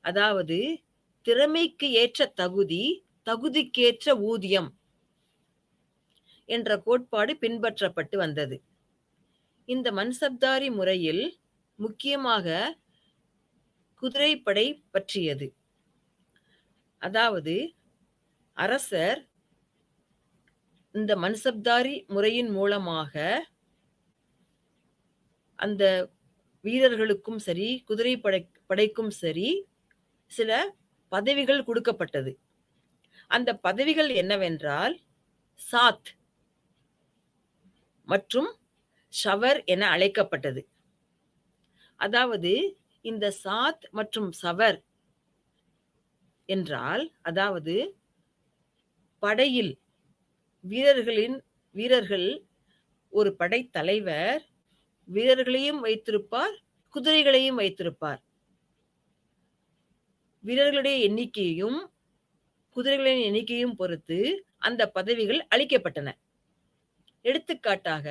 அதாவது திறமைக்கு ஏற்ற தகுதி, தகுதிக்கேற்ற ஊதியம் என்ற கோட்பாடு பின்பற்றப்பட்டு வந்தது. இந்த மன்சப்தாரி முறையில் முக்கியமாக குதிரைப்படை பற்றியது. அதாவது அரசர் இந்த மன்சப்தாரி முறையின் மூலமாக அந்த வீரர்களுக்கும் சரி, குதிரைப்படைக்கும் சரி சில பதவிகள் கொடுக்கப்பட்டது. அந்த பதவிகள் என்னவென்றால் சாத் மற்றும் ஷவர் என அழைக்கப்பட்டது. அதாவது இந்த சாத் மற்றும் சவர் என்றால், அதாவது படையில் வீரர்கள் ஒரு படைத்தலைவர் வீரர்களையும் வைத்திருப்பார், குதிரைகளையும் வைத்திருப்பார். வீரர்களுடைய எண்ணிக்கையையும் குதிரைகளின் எண்ணிக்கையும் பொறுத்து அந்த பதவிகள் அளிக்கப்பட்டன. எடுத்துக்காட்டாக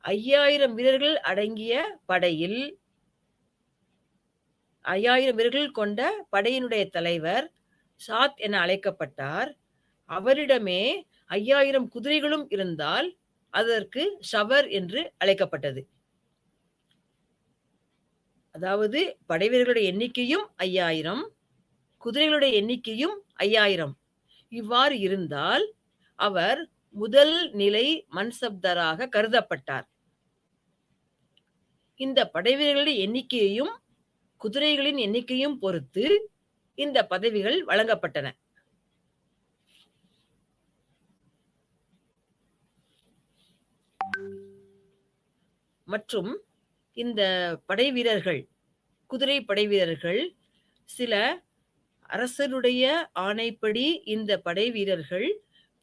5000 வீரர்கள் அடங்கிய படையில் 5000 வீரர்கள் கொண்ட படையினுடைய தலைவர் சாத் என அழைக்கப்பட்டார். அவரிடமே 5000 குதிரைகளும் இருந்தால் அதற்கு ஷவர் என்று அழைக்கப்பட்டது. அதாவது படைவீரர்களுடைய எண்ணிக்கையும் 5000, குதிரைகளுடைய எண்ணிக்கையும் 5000. இவ்வாறு இருந்தால் அவர் முதல் நிலை மன்சப்தராக கருதப்பட்டார். இந்த படைவீரர்களுடைய எண்ணிக்கையையும் குதிரைகளின் எண்ணிக்கையும் பொறுத்து இந்த பதவிகள் வழங்கப்பட்டன. மற்றும் இந்த படைவீரர்கள், குதிரை படைவீரர்கள் சில அரசருடைய ஆணைப்படி இந்த படைவீரர்கள்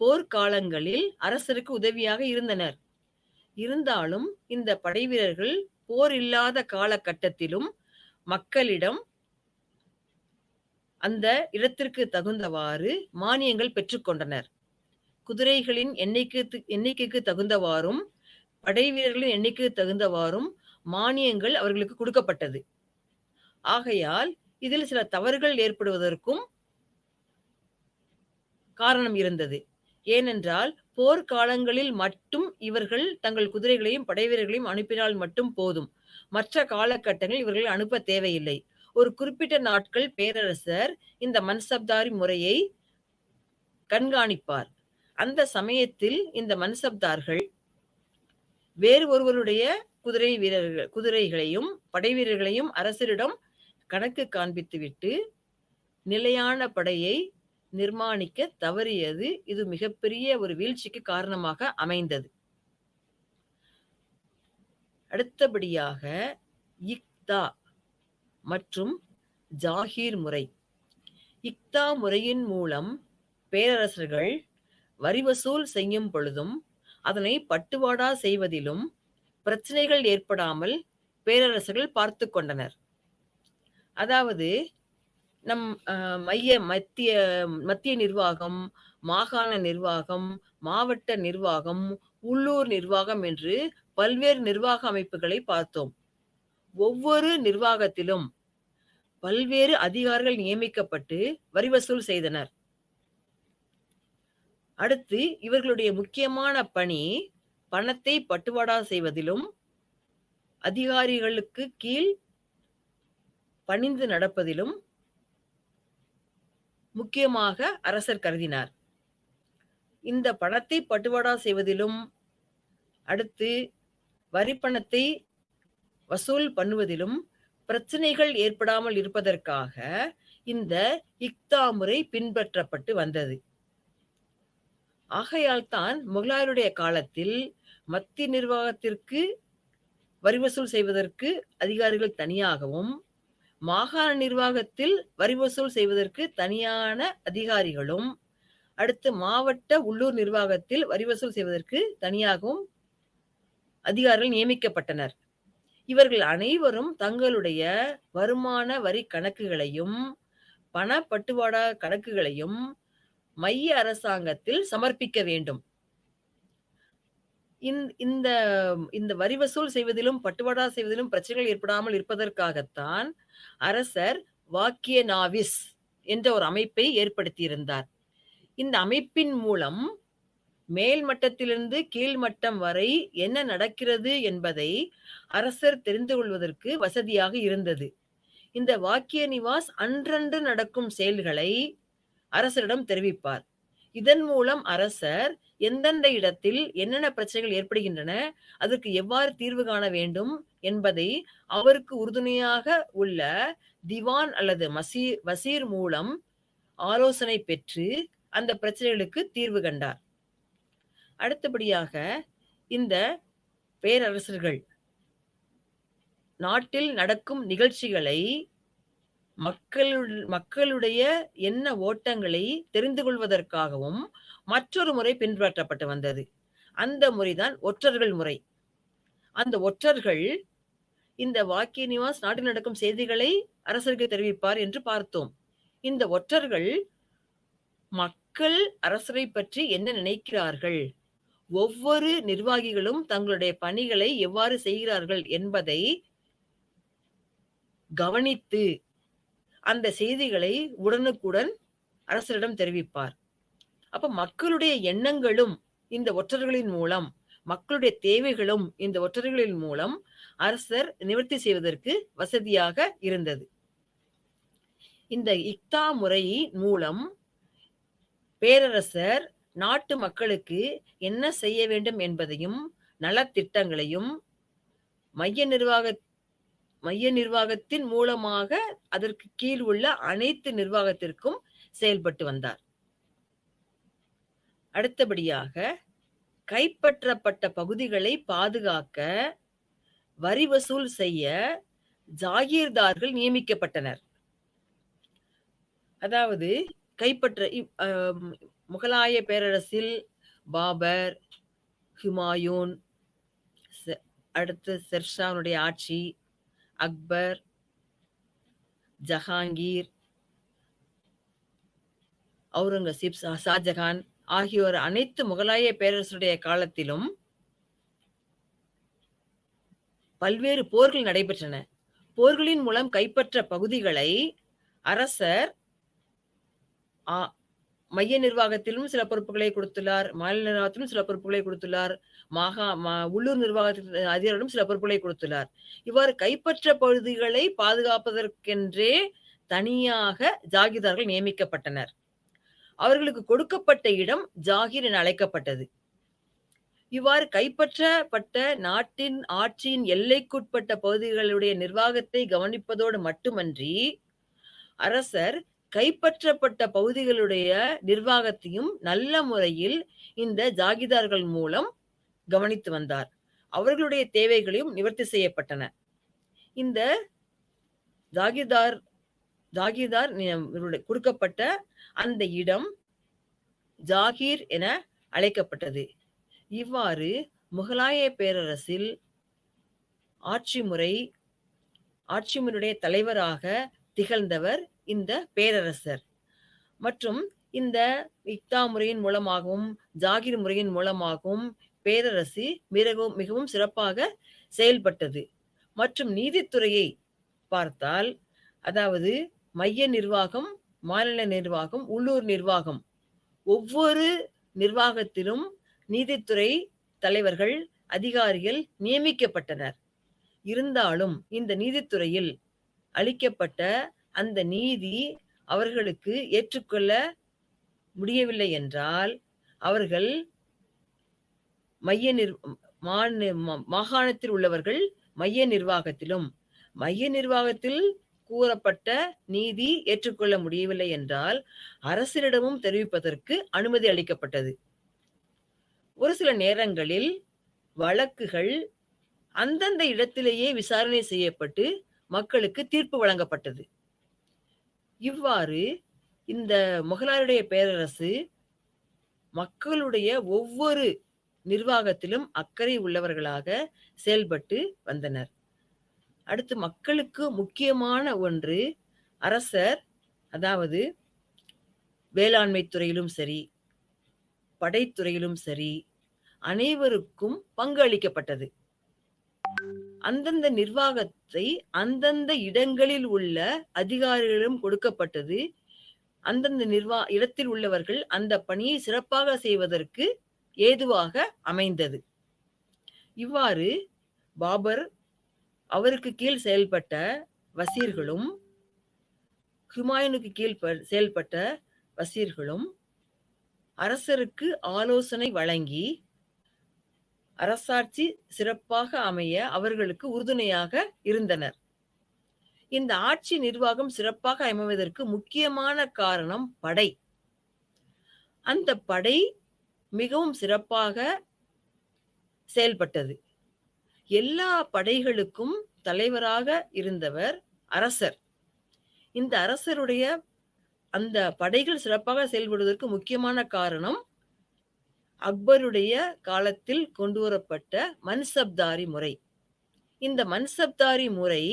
போர்க்காலங்களில் அரசருக்கு உதவியாக இருந்தனர். இருந்தாலும் இந்த படைவீரர்கள் போர் இல்லாத காலகட்டத்திலும் மக்களிடம் அந்த இடத்திற்கு தகுந்தவாறு மானியங்கள் பெற்றுக்கொண்டனர். குதிரைகளின் எண்ணிக்கைக்கு தகுந்தவாறும் படைவீரர்களின் எண்ணிக்கைக்கு தகுந்தவாறும் மானியங்கள் அவர்களுக்கு கொடுக்கப்பட்டது. ஆகையால் இதில் சில தவறுகள் ஏற்படுவதற்கும் காரணம் இருந்தது. ஏனென்றால் போர்க்காலங்களில் மட்டும் இவர்கள் தங்கள் குதிரைகளையும் படைவீரர்களையும் அனுப்பினால் மட்டும் போதும். மற்ற காலகட்டங்களில் இவர்கள் அனுப்ப தேவையில்லை. ஒரு குறிப்பிட்ட நாட்கள் பேரரசர் இந்த மன்சப்தாரி முறையை கண்காணிப்பார். அந்த சமயத்தில் இந்த மன்சப்தார்கள் வேறு ஒருவருடைய குதிரைகளையும் படைவீரர்களையும் அரசரிடம் கணக்கு காண்பித்துவிட்டு நிலையான படையை நிர்மாணிக்க தவறியது இது மிகப்பெரிய ஒரு வீழ்ச்சிக்கு காரணமாக அமைந்தது. அடுத்தபடியாக இக்தா மற்றும் ஜாகீர் முறை. இக்தா முறையின் மூலம் பேரரசர்கள் வரி வசூல் செய்யும் பொழுதும் அதனை பட்டுவாடா செய்வதிலும் பிரச்சனைகள் ஏற்படாமல் பேரரசர்கள் பார்த்து கொண்டனர். அதாவது நம் மத்திய நிர்வாகம், மாகாண நிர்வாகம், மாவட்ட நிர்வாகம், உள்ளூர் நிர்வாகம் என்று பல்வேறு நிர்வாக அமைப்புகளை பார்த்தோம். ஒவ்வொரு நிர்வாகத்திலும் பல்வேறு அதிகாரிகள் நியமிக்கப்பட்டு வரி வசூல் செய்தனர். அடுத்து இவர்களுடைய முக்கியமான பணி பணத்தை பட்டுவாடா செய்வதிலும் அதிகாரிகளுக்கு கீழ் பணிந்து நடப்பதிலும் முக்கியமாக அரசர் கருதினார். இந்த பணத்தை பட்டுவாடா செய்வதிலும் அடுத்து வரி பணத்தை வசூல் பண்ணுவதிலும் பிரச்சனைகள் ஏற்படாமல் இருப்பதற்காக இந்த இக்தா முறை பின்பற்றப்பட்டு வந்தது. ஆகையால் தான் முகலாயருடைய காலத்தில் மத்திய நிர்வாகத்திற்கு வரி வசூல் செய்வதற்கு அதிகாரிகள் தனியாகவும் மாகாண நிர்வாகத்தில் வரி வசூல் செய்வதற்கு தனியான அதிகாரிகளும் அடுத்து மாவட்ட உள்ளூர் நிர்வாகத்தில் வரி வசூல் செய்வதற்கு தனியாகவும் அதிகாரிகள் நியமிக்கப்பட்டனர். இவர்கள் அனைவரும் தங்களுடைய வருமான வரி கணக்குகளையும் பண பட்டுவாடா கணக்குகளையும் மைய அரசாங்கத்தில் சமர்ப்பிக்க வேண்டும். இந்த வரி வசூல் செய்வதிலும் பட்டுவாடா செய்வதிலும் பிரச்சனைகள் ஏற்படாமல் இருப்பதற்காகத்தான் அரசர் வாக்கிய நாவிஸ் என்ற ஒரு அமைப்பை ஏற்படுத்தியிருந்தார். இந்த அமைப்பின் மூலம் மேல் மட்டத்திலிருந்து கீழ் மட்டம் வரை என்ன நடக்கிறது என்பதை அரசர் தெரிந்து கொள்வதற்கு வசதியாக இருந்தது. இந்த வாக்கிய நிவாஸ் அன்றன்று நடக்கும் செயல்களை அரசரிடம் தெரிவிப்பார். இதன் மூலம் அரசர் எந்தெந்த இடத்தில் என்னென்ன பிரச்சனைகள் ஏற்படுகின்றன, அதற்கு எவ்வாறு தீர்வு காண வேண்டும் என்பதை அவருக்கு உறுதுணையாக உள்ள திவான் அல்லது வசீர் மூலம் ஆலோசனை பெற்று அந்த பிரச்சனைகளுக்கு தீர்வு கண்டார். அடுத்தபடியாக இந்த பேரரசர்கள் நாட்டில் நடக்கும் நிகழ்ச்சிகளை மக்களுடைய எண்ண ஓட்டங்களை தெரிந்து கொள்வதற்காகவும் மற்றொரு முறை பின்பற்றப்பட்டு வந்தது. அந்த முறைதான் ஒற்றர்கள் முறை. அந்த ஒற்றர்கள் இந்த வாக்கிய நிவாஸ் நாட்டில் நடக்கும் செய்திகளை அரசருக்கு தெரிவிப்பார் என்று பார்த்தோம். இந்த ஒற்றர்கள் மக்கள் அரசரை பற்றி என்ன நினைக்கிறார்கள், ஒவ்வொரு நிர்வாகிகளும் தங்களுடைய பணிகளை எவ்வாறு செய்கிறார்கள் என்பதை கவனித்து அந்த செய்திகளை உடனுக்குடன் அரசரிடம் தெரிவிப்பார். அப்ப மக்களுடைய எண்ணங்களும் இந்த ஒற்றர்களின் மூலம், மக்களுடைய தேவைகளும் இந்த ஒற்றர்களின் மூலம் அரசர் நிவர்த்தி செய்வதற்கு வசதியாக இருந்தது. இந்த இக்தா முறை மூலம் பேரரசர் நாட்டு மக்களுக்கு என்ன செய்ய வேண்டும் என்பதையும் நலத்திட்டங்களையும் மைய நிர்வாகத்தின் மூலமாக அதற்கு கீழ் உள்ள அனைத்து நிர்வாகத்திற்கும் செயல்பட்டு வந்தார். அடுத்தபடியாக கைப்பற்றப்பட்ட பகுதிகளை பாதுகாக்க வரி வசூல் செய்ய ஜாகீர்தார்கள் நியமிக்கப்பட்டனர். அதாவது முகலாய பேரரசில் பாபர், ஹுமாயூன், அடுத்து ஷெர்ஷானுடைய ஆட்சி, அக்பர், ஜஹாங்கீர், அவுரங்கசீப், ஷாஜகான் ஆகியோர் அனைத்து முகலாய பேரரசுடைய காலத்திலும் பல்வேறு போர்கள் நடைபெற்றன. போர்களின் மூலம் கைப்பற்ற பகுதிகளை அரசர் மைய நிர்வாகத்திலும் சில பொறுப்புகளை கொடுத்துள்ளார், மாநில நிர்வாகத்திலும் சில பொறுப்புகளை கொடுத்துள்ளார், உள்ளூர் நிர்வாகத்தின் அதிகாரிகளும் சில பொறுப்புகளை கொடுத்துள்ளார். இவ்வாறு கைப்பற்ற பகுதிகளை பாதுகாப்பதற்கென்றே தனியாக ஜாகிர்தார்கள் நியமிக்கப்பட்டனர். அவர்களுக்கு கொடுக்கப்பட்ட இடம் ஜாகிர் என அழைக்கப்பட்டது. இவ்வாறு கைப்பற்றப்பட்ட நாட்டின் ஆட்சியின் எல்லைக்குட்பட்ட பகுதிகளுடைய நிர்வாகத்தை கவனிப்பதோடு மட்டுமன்றி அரசர் கைப்பற்றப்பட்ட பகுதிகளுடைய நிர்வாகத்தையும் நல்ல முறையில் இந்த ஜாகிர்தார்கள் மூலம் கவனித்து வந்தார். அவர்களுடைய தேவைகளையும் நிவர்த்தி செய்யப்பட்டன. இந்த ஜாகிர்தார் கொடுக்கப்பட்ட அந்த இடம் ஜாகீர் என அழைக்கப்பட்டது. இவ்வாறு முகலாய பேரரசில் ஆட்சிமுறையுடைய தலைவராக திகழ்ந்தவர் இந்த பேரரசர். மற்றும் இந்த இக்தா முறையின் மூலமாகவும் ஜாகிர் முறையின் மூலமாகவும் பேரரசு மிகவும் சிறப்பாக செயல்பட்டது. மற்றும் நீதித்துறையை பார்த்தால், அதாவது மைய நிர்வாகம், மாநில நிர்வாகம், உள்ளூர் நிர்வாகம், ஒவ்வொரு நிர்வாகத்திலும் நீதித்துறை தலைவர்கள், அதிகாரிகள் நியமிக்கப்பட்டனர். இருந்தாலும் இந்த நீதித்துறையில் அளிக்கப்பட்ட அந்த நீதி அவர்களுக்கு ஏற்றுக்கொள்ள முடியவில்லை என்றால் அவர்கள் மாகாணத்தில் உள்ளவர்கள் மைய நிர்வாகத்தில் கூறப்பட்ட நீதி ஏற்றுக்கொள்ள முடியவில்லை என்றால் அரசிடமும் தெரிவிப்பதற்கு அனுமதி அளிக்கப்பட்டது. ஒரு சில நேரங்களில் வழக்குகள் அந்தந்த இடத்திலேயே விசாரணை செய்யப்பட்டு மக்களுக்கு தீர்ப்பு வழங்கப்பட்டது. இவ்வாறு இந்த முகலாயருடைய பேரரசு மக்களுடைய ஒவ்வொரு நிர்வாகத்திலும் அக்கறை உள்ளவர்களாக செயல்பட்டு வந்தனர். அடுத்து மக்களுக்கு முக்கியமான ஒன்று, அரசர் அதாவது வேளாண்மை துறையிலும் சரி, படைத்துறையிலும் சரி, அனைவருக்கும் பங்கு அளிக்கப்பட்டது. அந்தந்த நிர்வாகத்தை அந்தந்த இடங்களில் உள்ள அதிகாரிகளிடம் கொடுக்கப்பட்டது. அந்தந்த இடத்தில் உள்ளவர்கள் அந்த பணியை சிறப்பாக செய்வதற்கு ஏதுவாக அமைந்தது. இவ்வாறு பாபர், அவருக்கு கீழ் செயல்பட்ட வசீர்களும், ஹுமாயூனுக்கு கீழ் செயல்பட்ட வசீர்களும் அரசருக்கு ஆலோசனை வழங்கி அரசாட்சி சிறப்பாக அமைய அவர்களுக்கு உறுதுணையாக இருந்தனர். இந்த ஆட்சி நிர்வாகம் சிறப்பாக அமைவதற்கு முக்கியமான காரணம் படை. அந்த படை மிகவும் சிறப்பாக செயல்பட்டது. எல்லா படைகளுக்கும் தலைவராக இருந்தவர் அரசர். இந்த அரசருடைய அந்த படைகள் சிறப்பாக செயல்படுவதற்கு முக்கியமான காரணம் அக்பருடைய காலத்தில் கொண்டு வரப்பட்ட மன்சப்தாரி முறை. இந்த மன்சப்தாரி முறை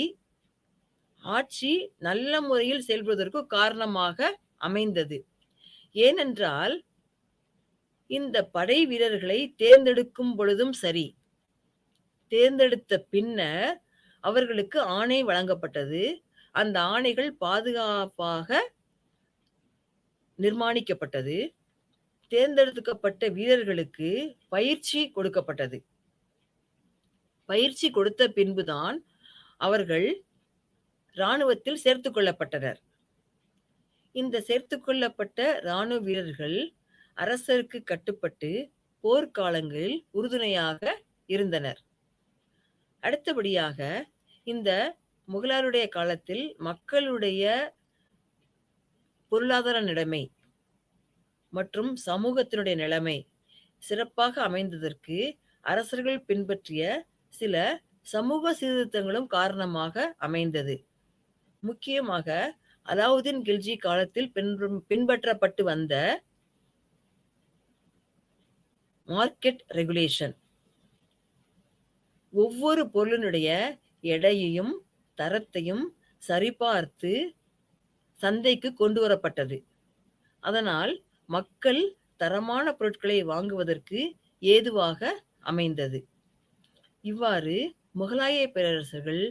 ஆட்சி நல்ல முறையில் செயல்படுவதற்கு காரணமாக அமைந்தது. ஏனென்றால் இந்த படை வீரர்களை தேர்ந்தெடுக்கும் பொழுதும் சரி, தேர்ந்தெடுத்த பின்னர் அவர்களுக்கு ஆணை வழங்கப்பட்டது. அந்த ஆணைகள் பாதுகாப்பாக நிர்மாணிக்கப்பட்டது. தேர்ந்தெடுக்கப்பட்ட வீரர்களுக்கு பயிற்சி கொடுக்கப்பட்டது. பயிற்சி கொடுத்த பின்புதான் அவர்கள் இராணுவத்தில் சேர்த்துக் கொள்ளப்பட்டனர். இந்த சேர்த்துக் கொள்ளப்பட்ட இராணுவ வீரர்கள் அரசருக்கு கட்டுப்பட்டு போர்க்காலங்களில் உறுதுணையாக இருந்தனர். அடுத்தபடியாக இந்த முகலாயருடைய காலத்தில் மக்களுடைய பொருளாதார நிலைமை மற்றும் சமூகத்தினுடைய நிலைமை சிறப்பாக அமைந்ததற்கு அரசர்கள் பின்பற்றிய சில சமூக சீர்திருத்தங்களும் காரணமாக அமைந்தது. முக்கியமாக அலாவுதீன் கில்ஜி காலத்தில் பின்பற்றப்பட்டு வந்த மார்க்கெட் ரெகுலேஷன், ஒவ்வொரு பொருளினுடைய எடையையும் தரத்தையும் சரிபார்த்து சந்தைக்கு கொண்டு வரப்பட்டது. அதனால் மக்கள் தரமான பொருட்களை வாங்குவதற்கு ஏதுவாக அமைந்தது. இவ்வாறு முகலாய பேரரசர்கள்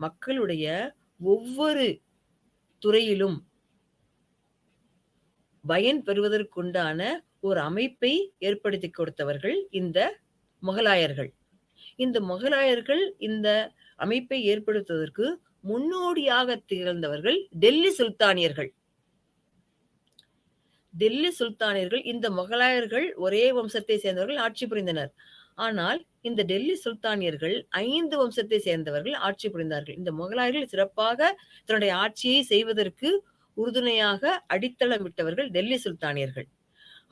மக்களுடைய ஒவ்வொரு துறையிலும் பயன் பெறுவதற்குண்டான ஒரு அமைப்பை ஏற்படுத்தி கொடுத்தவர்கள் இந்த முகலாயர்கள். இந்த முகலாயர்கள் இந்த அமைப்பை ஏற்படுத்துவதற்கு முன்னோடியாக திகழ்ந்தவர்கள் டெல்லி சுல்தானியர்கள். டெல்லி சுல்தானியர்கள் இந்த முகலாயர்கள் ஒரே வம்சத்தை சேர்ந்தவர்கள் ஆட்சி புரிந்தனர். ஆனால் இந்த டெல்லி சுல்தானியர்கள் 5 வம்சத்தை சேர்ந்தவர்கள் ஆட்சி புரிந்தார்கள். இந்த முகலாயர்கள் சிறப்பாக தன்னுடைய ஆட்சியை செய்வதற்கு உறுதுணையாக அடித்தளம் விட்டவர்கள் டெல்லி சுல்தானியர்கள்.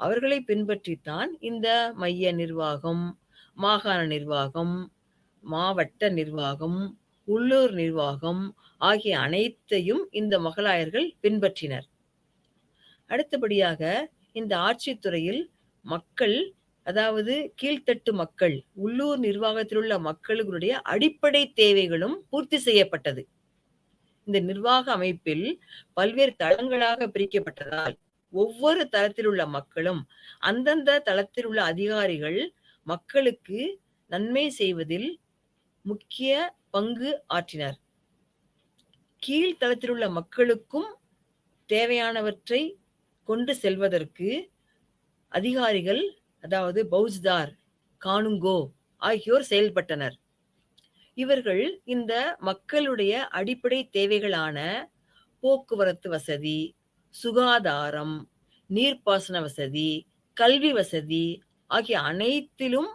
அவர்களை பின்பற்றித்தான் இந்த மைய நிர்வாகம், மாகாண நிர்வாகம், மாவட்ட நிர்வாகம், உள்ளூர் நிர்வாகம் ஆகிய அனைத்தையும் இந்த முகலாயர்கள் பின்பற்றினர். அடுத்தபடியாக இந்த ஆட்சித்துறையில் மக்கள், அதாவது கீழ்த்தட்டு மக்கள், உள்ளூர் நிர்வாகத்தில் உள்ள மக்களுடைய அடிப்படை தேவைகளும் பூர்த்தி செய்யப்பட்டது. இந்த நிர்வாக அமைப்பில் பல்வேறு தளங்களாக பிரிக்கப்பட்டதால் ஒவ்வொரு தளத்தில் உள்ள மக்களும் அந்தந்த தளத்தில் உள்ள அதிகாரிகள் மக்களுக்கு நன்மை செய்வதில் முக்கிய பங்கு ஆற்றினர். கீழ்த்தளத்தில் உள்ள மக்களுக்கும் தேவையானவற்றை கொண்டு செல்வதற்கு அதிகாரிகள், அதாவது பௌஜ்தார், கானுங்கோ ஆகியோர் செயல்பட்டனர். இவர்கள் இந்த மக்களுடைய அடிப்படை தேவைகளான போக்குவரத்து வசதி, சுகாதாரம், நீர்ப்பாசன வசதி, கல்வி வசதி ஆகிய அனைத்திலும்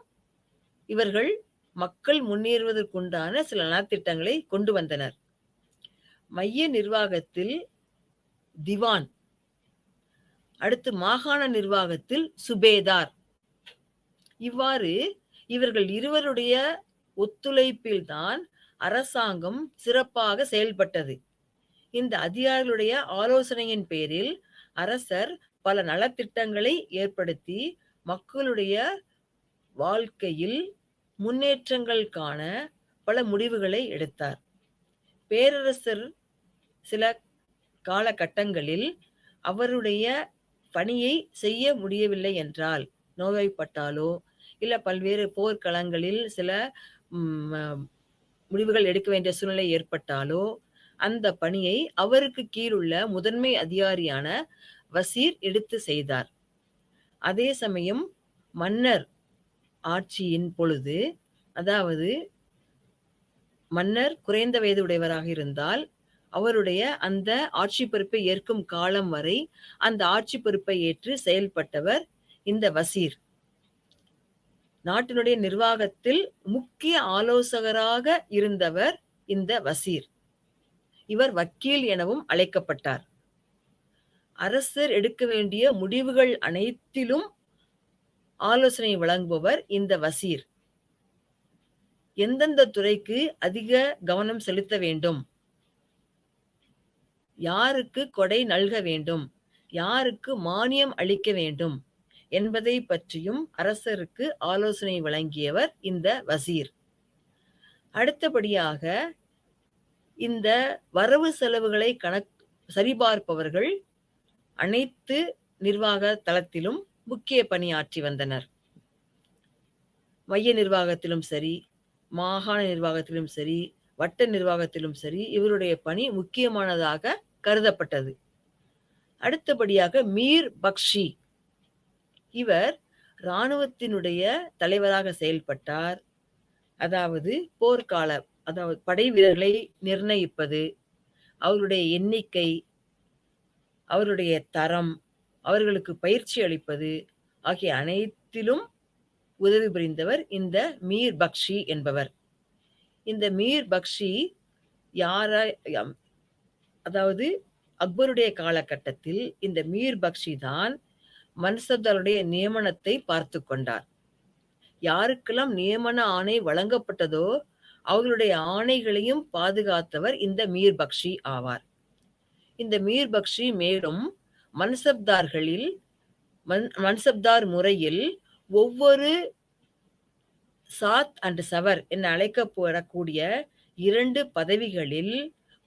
இவர்கள் மக்கள் முன்னேறுவதற்குண்டான சில நலத்திட்டங்களை கொண்டு வந்தனர். மைய நிர்வாகத்தில் திவான், அடுத்து மாகாண நிர்வாகத்தில் சுபேதார். இவ்வாறு இவர்கள் இருவருடைய ஒத்துழைப்பில்தான் அரசாங்கம் சிறப்பாக செயல்பட்டது. இந்த அதிகாரிகளுடைய ஆலோசனையின் பேரில் அரசர் பல நலத்திட்டங்களை ஏற்படுத்தி மக்களுடைய வாழ்க்கையில் முன்னேற்றங்கள் காண பல முடிவுகளை எடுத்தார். பேரரசர் சில காலகட்டங்களில் அவருடைய பணியை செய்ய முடியவில்லை என்றால், நோய்வாய்ப்பட்டாலோ இல்ல பல்வேறு போர்க்களங்களில் சில முடிவுகள் எடுக்க வேண்டிய சூழ்நிலை ஏற்பட்டாலோ அந்த பணியை அவருக்கு கீழுள்ள முதன்மை அதிகாரியான வசீர் எடுத்து செய்தார். அதே சமயம் மன்னர் ஆட்சியின் பொழுது, அதாவது மன்னர் குறைந்த வயது உடையவராக இருந்தால் அவருடைய அந்த ஆட்சி பொறுப்பை ஏற்கும் காலம் வரை அந்த ஆட்சி பொறுப்பை ஏற்று செயல்பட்டவர் இந்த வசீர். நாட்டினுடைய நிர்வாகத்தில் முக்கிய ஆலோசகராக இருந்தவர் இந்த வசீர். இவர் வக்கீல் எனவும் அழைக்கப்பட்டார். அரசர் எடுக்க வேண்டிய முடிவுகள் அனைத்திலும் ஆலோசனை வழங்குபவர் இந்த வசீர். எந்தெந்த துறைக்கு அதிக கவனம் செலுத்த வேண்டும், யாருக்கு கொடை நல்க வேண்டும், யாருக்கு மானியம் அளிக்க வேண்டும் என்பதை பற்றியும் அரசருக்கு ஆலோசனை வழங்கியவர் இந்த வசீர். அடுத்தபடியாக இந்த வரவு செலவுகளை சரிபார்ப்பவர்கள் அனைத்து நிர்வாக தளத்திலும் முக்கிய பணியாற்றி வந்தனர். மைய நிர்வாகத்திலும் சரி, மாகாண நிர்வாகத்திலும் சரி, வட்ட நிர்வாகத்திலும் சரி, இவருடைய பணி முக்கியமானதாக கருதப்பட்டது. அடுத்தபடியாக மீர் பக்ஷி, இவர் இராணுவத்தினுடைய தலைவராக செயல்பட்டார். அதாவது போர்க்கால, அதாவது படை வீரர்களை நிர்ணயிப்பது, அவருடைய எண்ணிக்கை, அவருடைய தரம், அவர்களுக்கு பயிற்சி அளிப்பது ஆகிய அனைத்திலும் உதவி புரிந்தவர் இந்த மீர் பக்ஷி என்பவர். இந்த மீர் பக்ஷி அதாவது அக்பருடைய காலகட்டத்தில் இந்த மீர் பக்ஷி தான் மன்சப்தாருடைய நியமனத்தை பார்த்து கொண்டார். யாருக்கெல்லாம் நியமன ஆணை வழங்கப்பட்டதோ அவர்களுடைய ஆணைகளையும் பாதுகாத்தவர் இந்த மீர் பக்ஷி ஆவார். இந்த மீர் பக்ஷி மேலும் மன்சப்தார் முறையில் ஒவ்வொரு சாத் அண்ட் சவர் என அழைக்கப்படக்கூடிய 2 பதவிகளில்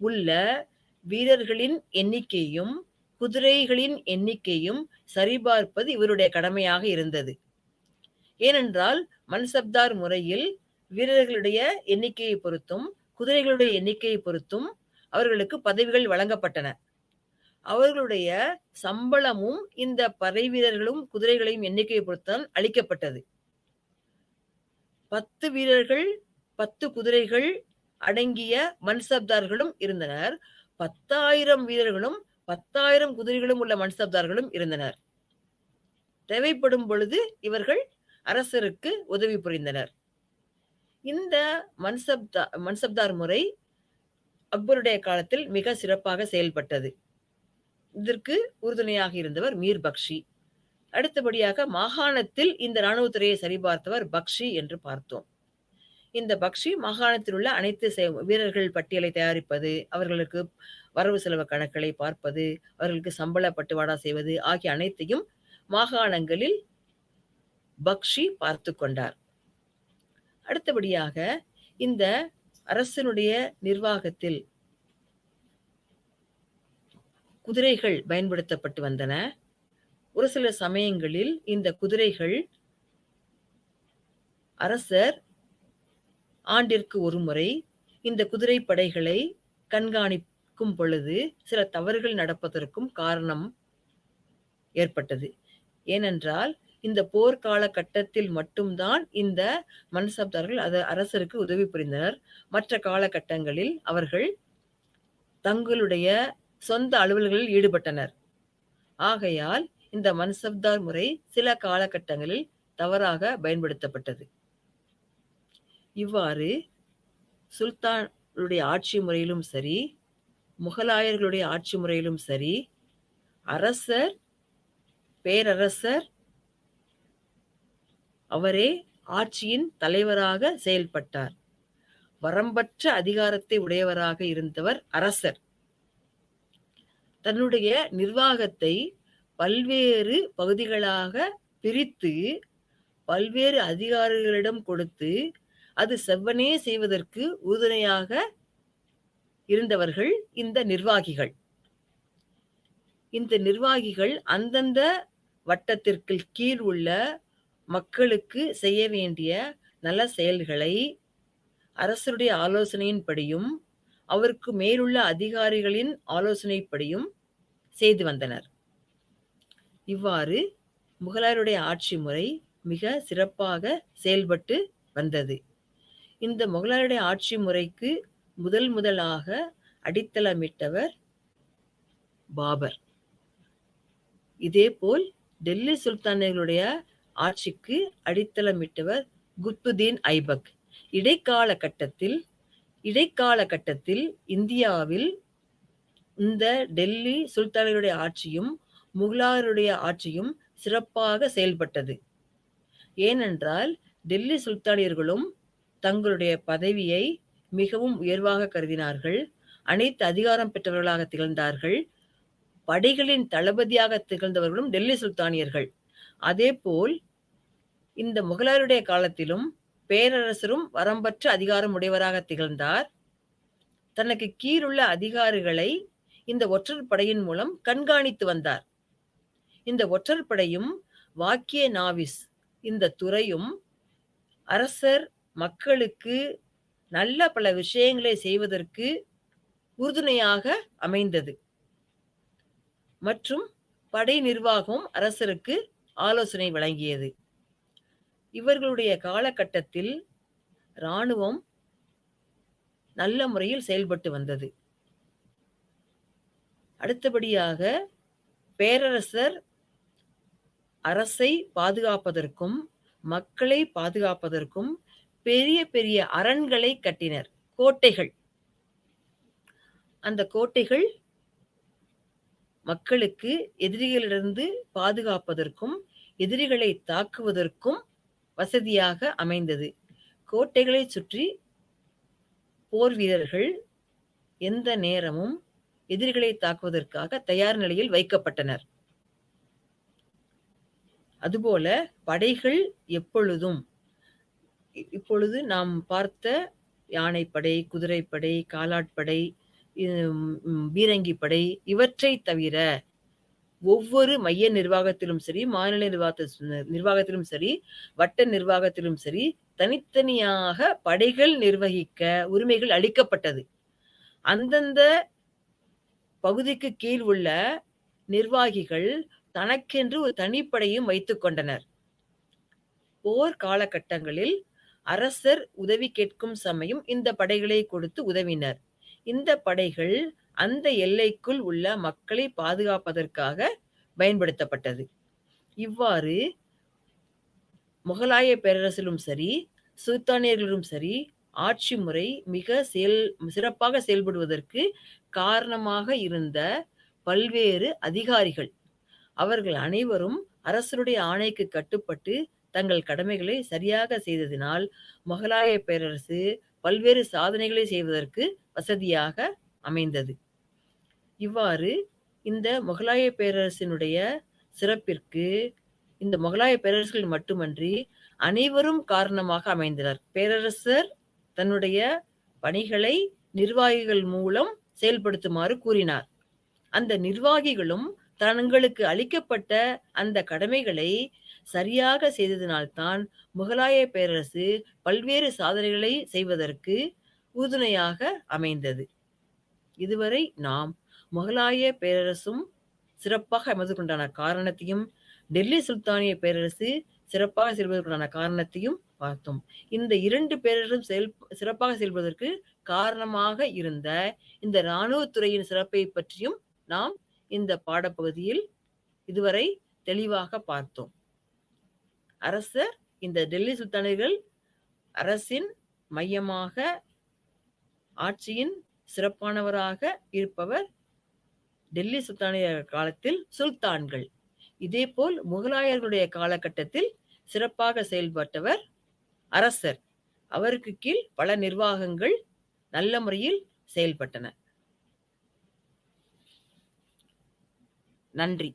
உள்ள வீரர்களின் எண்ணிக்கையும் குதிரைகளின் எண்ணிக்கையும் சரிபார்ப்பது இவருடைய கடமையாக இருந்தது. ஏனென்றால் மன்சப்தார் முறையில் வீரர்களுடைய எண்ணிக்கையை பொறுத்தும் குதிரைகளுடைய எண்ணிக்கையை பொறுத்தும் அவர்களுக்கு பதவிகள் வழங்கப்பட்டன. அவர்களுடைய சம்பளமும் இந்த படை வீரர்களும் குதிரைகளையும் எண்ணிக்கையை பொறுத்தான் அளிக்கப்பட்டது. 10 வீரர்கள் 10 குதிரைகள் அடங்கிய மன்சப்தார்களும் இருந்தனர். 10,000 வீரர்களும் 10,000 குதிரைகளும் உள்ள மன்சப்தார்களும் இருந்தனர். தேவைப்படும் பொழுது இவர்கள் அரசருக்கு உதவி புரிந்தனர். இந்த மன்சப்தார் முறை அக்பருடைய காலத்தில் மிக சிறப்பாக செயல்பட்டது. இதற்கு உறுதுணையாக இருந்தவர் மீர் பக்ஷி. அடுத்தபடியாக மாகாணத்தில் இந்த இராணுவத்துறையை சரிபார்த்தவர் பக்ஷி என்று பார்த்தோம். இந்த பக்ஷி மாகாணத்தில் உள்ள அனைத்து வீரர்கள் பட்டியலை தயாரிப்பது, அவர்களுக்கு வரவு செலவு கணக்குகளை பார்ப்பது, அவர்களுக்கு சம்பள பட்டுவாடா செய்வது ஆகிய அனைத்தையும் மாகாணங்களில் பக்ஷி பார்த்து கொண்டார். அடுத்தபடியாக இந்த அரசனுடைய நிர்வாகத்தில் குதிரைகள் பயன்படுத்தப்பட்டு வந்தன. ஒரு சில சமயங்களில் இந்த குதிரைகள் அரசர் ஆண்டிற்கு ஒரு முறை இந்த குதிரை படைகளை கண்காணிக்கும் பொழுது சில தவறுகள் நடப்பதற்கும் காரணம் ஏற்பட்டது. ஏனென்றால் இந்த போர்க்கால கட்டத்தில் மட்டும்தான் இந்த மன்சப்தார்கள் அரசருக்கு உதவி புரிந்தனர். மற்ற காலகட்டங்களில் அவர்கள் தங்களுடைய சொந்த அலுவல்களில் ஈடுபட்டனர். ஆகையால் இந்த மன்சப்தார் முறை சில காலகட்டங்களில் தவறாக பயன்படுத்தப்பட்டது. இவ்வாறு சுல்தானுடைய ஆட்சி முறையிலும் சரி, முகலாயர்களுடைய ஆட்சி முறையிலும் சரி, அரசர், பேரரசர் அவரே ஆட்சியின் தலைவராக செயல்பட்டார். வரம்பற்ற அதிகாரத்தை உடையவராக இருந்தவர் அரசர். தன்னுடைய நிர்வாகத்தை பல்வேறு பகுதிகளாக பிரித்து பல்வேறு அதிகாரிகளிடம் கொடுத்து அது செவ்வனே செய்வதற்கு உறுதுணையாக இருந்தவர்கள் இந்த நிர்வாகிகள். இந்த நிர்வாகிகள் அந்தந்த வட்டத்திற்கு கீழ் உள்ள மக்களுக்கு செய்ய வேண்டிய நல்ல செயல்களை அரசருடைய ஆலோசனையின்படியும் அவருக்கு மேலுள்ள அதிகாரிகளின் ஆலோசனைப்படியும் செய்து வந்தனர். இவ்வாறு முகலாயருடைய ஆட்சி முறை மிக சிறப்பாக செயல்பட்டு வந்தது. இந்த முகலாயருடைய ஆட்சி முறைக்கு முதலாக அடித்தளமிட்டவர் பாபர். இதேபோல் டெல்லி சுல்தானர்களுடைய ஆட்சிக்கு அடித்தளமிட்டவர் குத்புதீன் ஐபக். இடைக்கால கட்டத்தில் இந்தியாவில் இந்த டெல்லி சுல்தானர்களுடைய ஆட்சியும் முகலாயருடைய ஆட்சியும் சிறப்பாக செயல்பட்டது. ஏனென்றால் டெல்லி சுல்தானியர்களும் தங்களுடைய பதவியை மிகவும் உயர்வாக கருதினார்கள். அனைத்து அதிகாரம் பெற்றவர்களாக திகழ்ந்தார்கள். படைகளின் தளபதியாக திகழ்ந்தவர்களும் டெல்லி சுல்தானியர்கள். அதேபோல் இந்த முகலாயருடைய காலத்திலும் பேரரசரும் வரம்பற்ற அதிகாரம் உடையவராக திகழ்ந்தார். தனக்கு கீழுள்ள அதிகாரிகளை இந்த ஒற்றர் படையின் மூலம் கண்காணித்து வந்தார். இந்த ஒற்றர் படையும் வாக்கிய நாவிஸ் இந்த துறையும் அரசர் மக்களுக்கு நல்ல பல விஷயங்களை செய்வதற்கு உறுதுணையாக அமைந்தது. மற்றும் படை நிர்வாகம் அரசருக்கு ஆலோசனை வழங்கியது. இவர்களுடைய காலகட்டத்தில் இராணுவம் நல்ல முறையில் செயல்பட்டு வந்தது. அடுத்தபடியாக பேரரசர் அரசை பாதுகாப்பதற்கும் மக்களை பாதுகாப்பதற்கும் பெரிய பெரிய அரண்களை கட்டினர், கோட்டைகள். அந்த கோட்டைகள் மக்களுக்கு எதிரிகளிலிருந்து பாதுகாப்பதற்கும் எதிரிகளை தாக்குவதற்கும் வசதியாக அமைந்தது. கோட்டைகளை சுற்றி போர் வீரர்கள் எந்த நேரமும் எதிரிகளை தாக்குவதற்காக தயார் நிலையில் வைக்கப்பட்டனர். அதுபோல படைகள் எப்பொழுதும் இப்பொழுது நாம் பார்த்த யானைப்படை, குதிரைப்படை, காலாட்படை, பீரங்கி படை இவற்றை தவிர ஒவ்வொரு மைய நிர்வாகத்திலும் சரி, மாநில நிர்வாகத்திலும் சரி, வட்ட நிர்வாகத்திலும் சரி தனித்தனியாக படைகள் நிர்வகிக்க உரிமைகள் அளிக்கப்பட்டது. அந்தந்த பகுதிக்கு கீழ் உள்ள நிர்வாகிகள் தனக்கென்று ஒரு தனிப்படையும் வைத்துக் கொண்டனர். போர் காலகட்டங்களில் அரசர் உதவி கேட்கும் சமயம் இந்த படைகளை கொடுத்து உதவினர். இந்த படைகள் அந்த எல்லைக்குள் உள்ள மக்களை பாதுகாப்பதற்காக பயன்படுத்தப்பட்டது. இவ்வாறு முகலாய பேரரசிலும் சரி, சுல்தானியர்களும் சரி ஆட்சி முறை மிக சிறப்பாக செயல்படுவதற்கு காரணமாக இருந்த பல்வேறு அதிகாரிகள், அவர்கள் அனைவரும் அரசருடைய ஆணைக்கு கட்டுப்பட்டு தங்கள் கடமைகளை சரியாக செய்ததினால் முகலாய பேரரசு பல்வேறு சாதனைகளை செய்வதற்கு வசதியாக அமைந்தது. இவ்வாறு இந்த முகலாய பேரரசினுடைய சிறப்பிற்கு இந்த முகலாய பேரரசுகள் மட்டுமன்றி அனைவரும் காரணமாக அமைந்தனர். பேரரசர் தன்னுடைய பணிகளை நிர்வாகிகள் மூலம் செயல்படுத்துமாறு கூறினார். அந்த நிர்வாகிகளும் தங்களுக்கு அளிக்கப்பட்ட அந்த கடமைகளை சரியாக செய்ததினால்தான் முகலாய பேரரசு பல்வேறு சாதனைகளை செய்வதற்கு உறுதுணையாக அமைந்தது. இதுவரை நாம் முகலாய பேரரசும் சிறப்பாக அமைவதற்குண்டான காரணத்தையும், டெல்லி சுல்தானிய பேரரசு சிறப்பாக செயல்படுவதற்கான காரணத்தையும் பார்த்தோம். இந்த இரண்டு பேரரசும் சிறப்பாக செயல்படுவதற்கு காரணமாக இருந்த இந்த இராணுவத்துறையின் சிறப்பை பற்றியும் நாம் இந்த பாடப்பகுதியில் இதுவரை தெளிவாக பார்த்தோம். அரசர் இந்த டெல்லி சுல்தானியர்கள் அரசின் மையமாக ஆட்சியின் சிறப்பானவராக இருப்பவர் டெல்லி சுல்தானிய காலத்தில் சுல்தான்கள். இதேபோல் முகலாயர்களுடைய காலகட்டத்தில் சிறப்பாக செயல்பட்டவர் அரசர். அவருக்கு கீழ் பல நிர்வாகங்கள் நல்ல முறையில் செயல்பட்டன. நன்றி.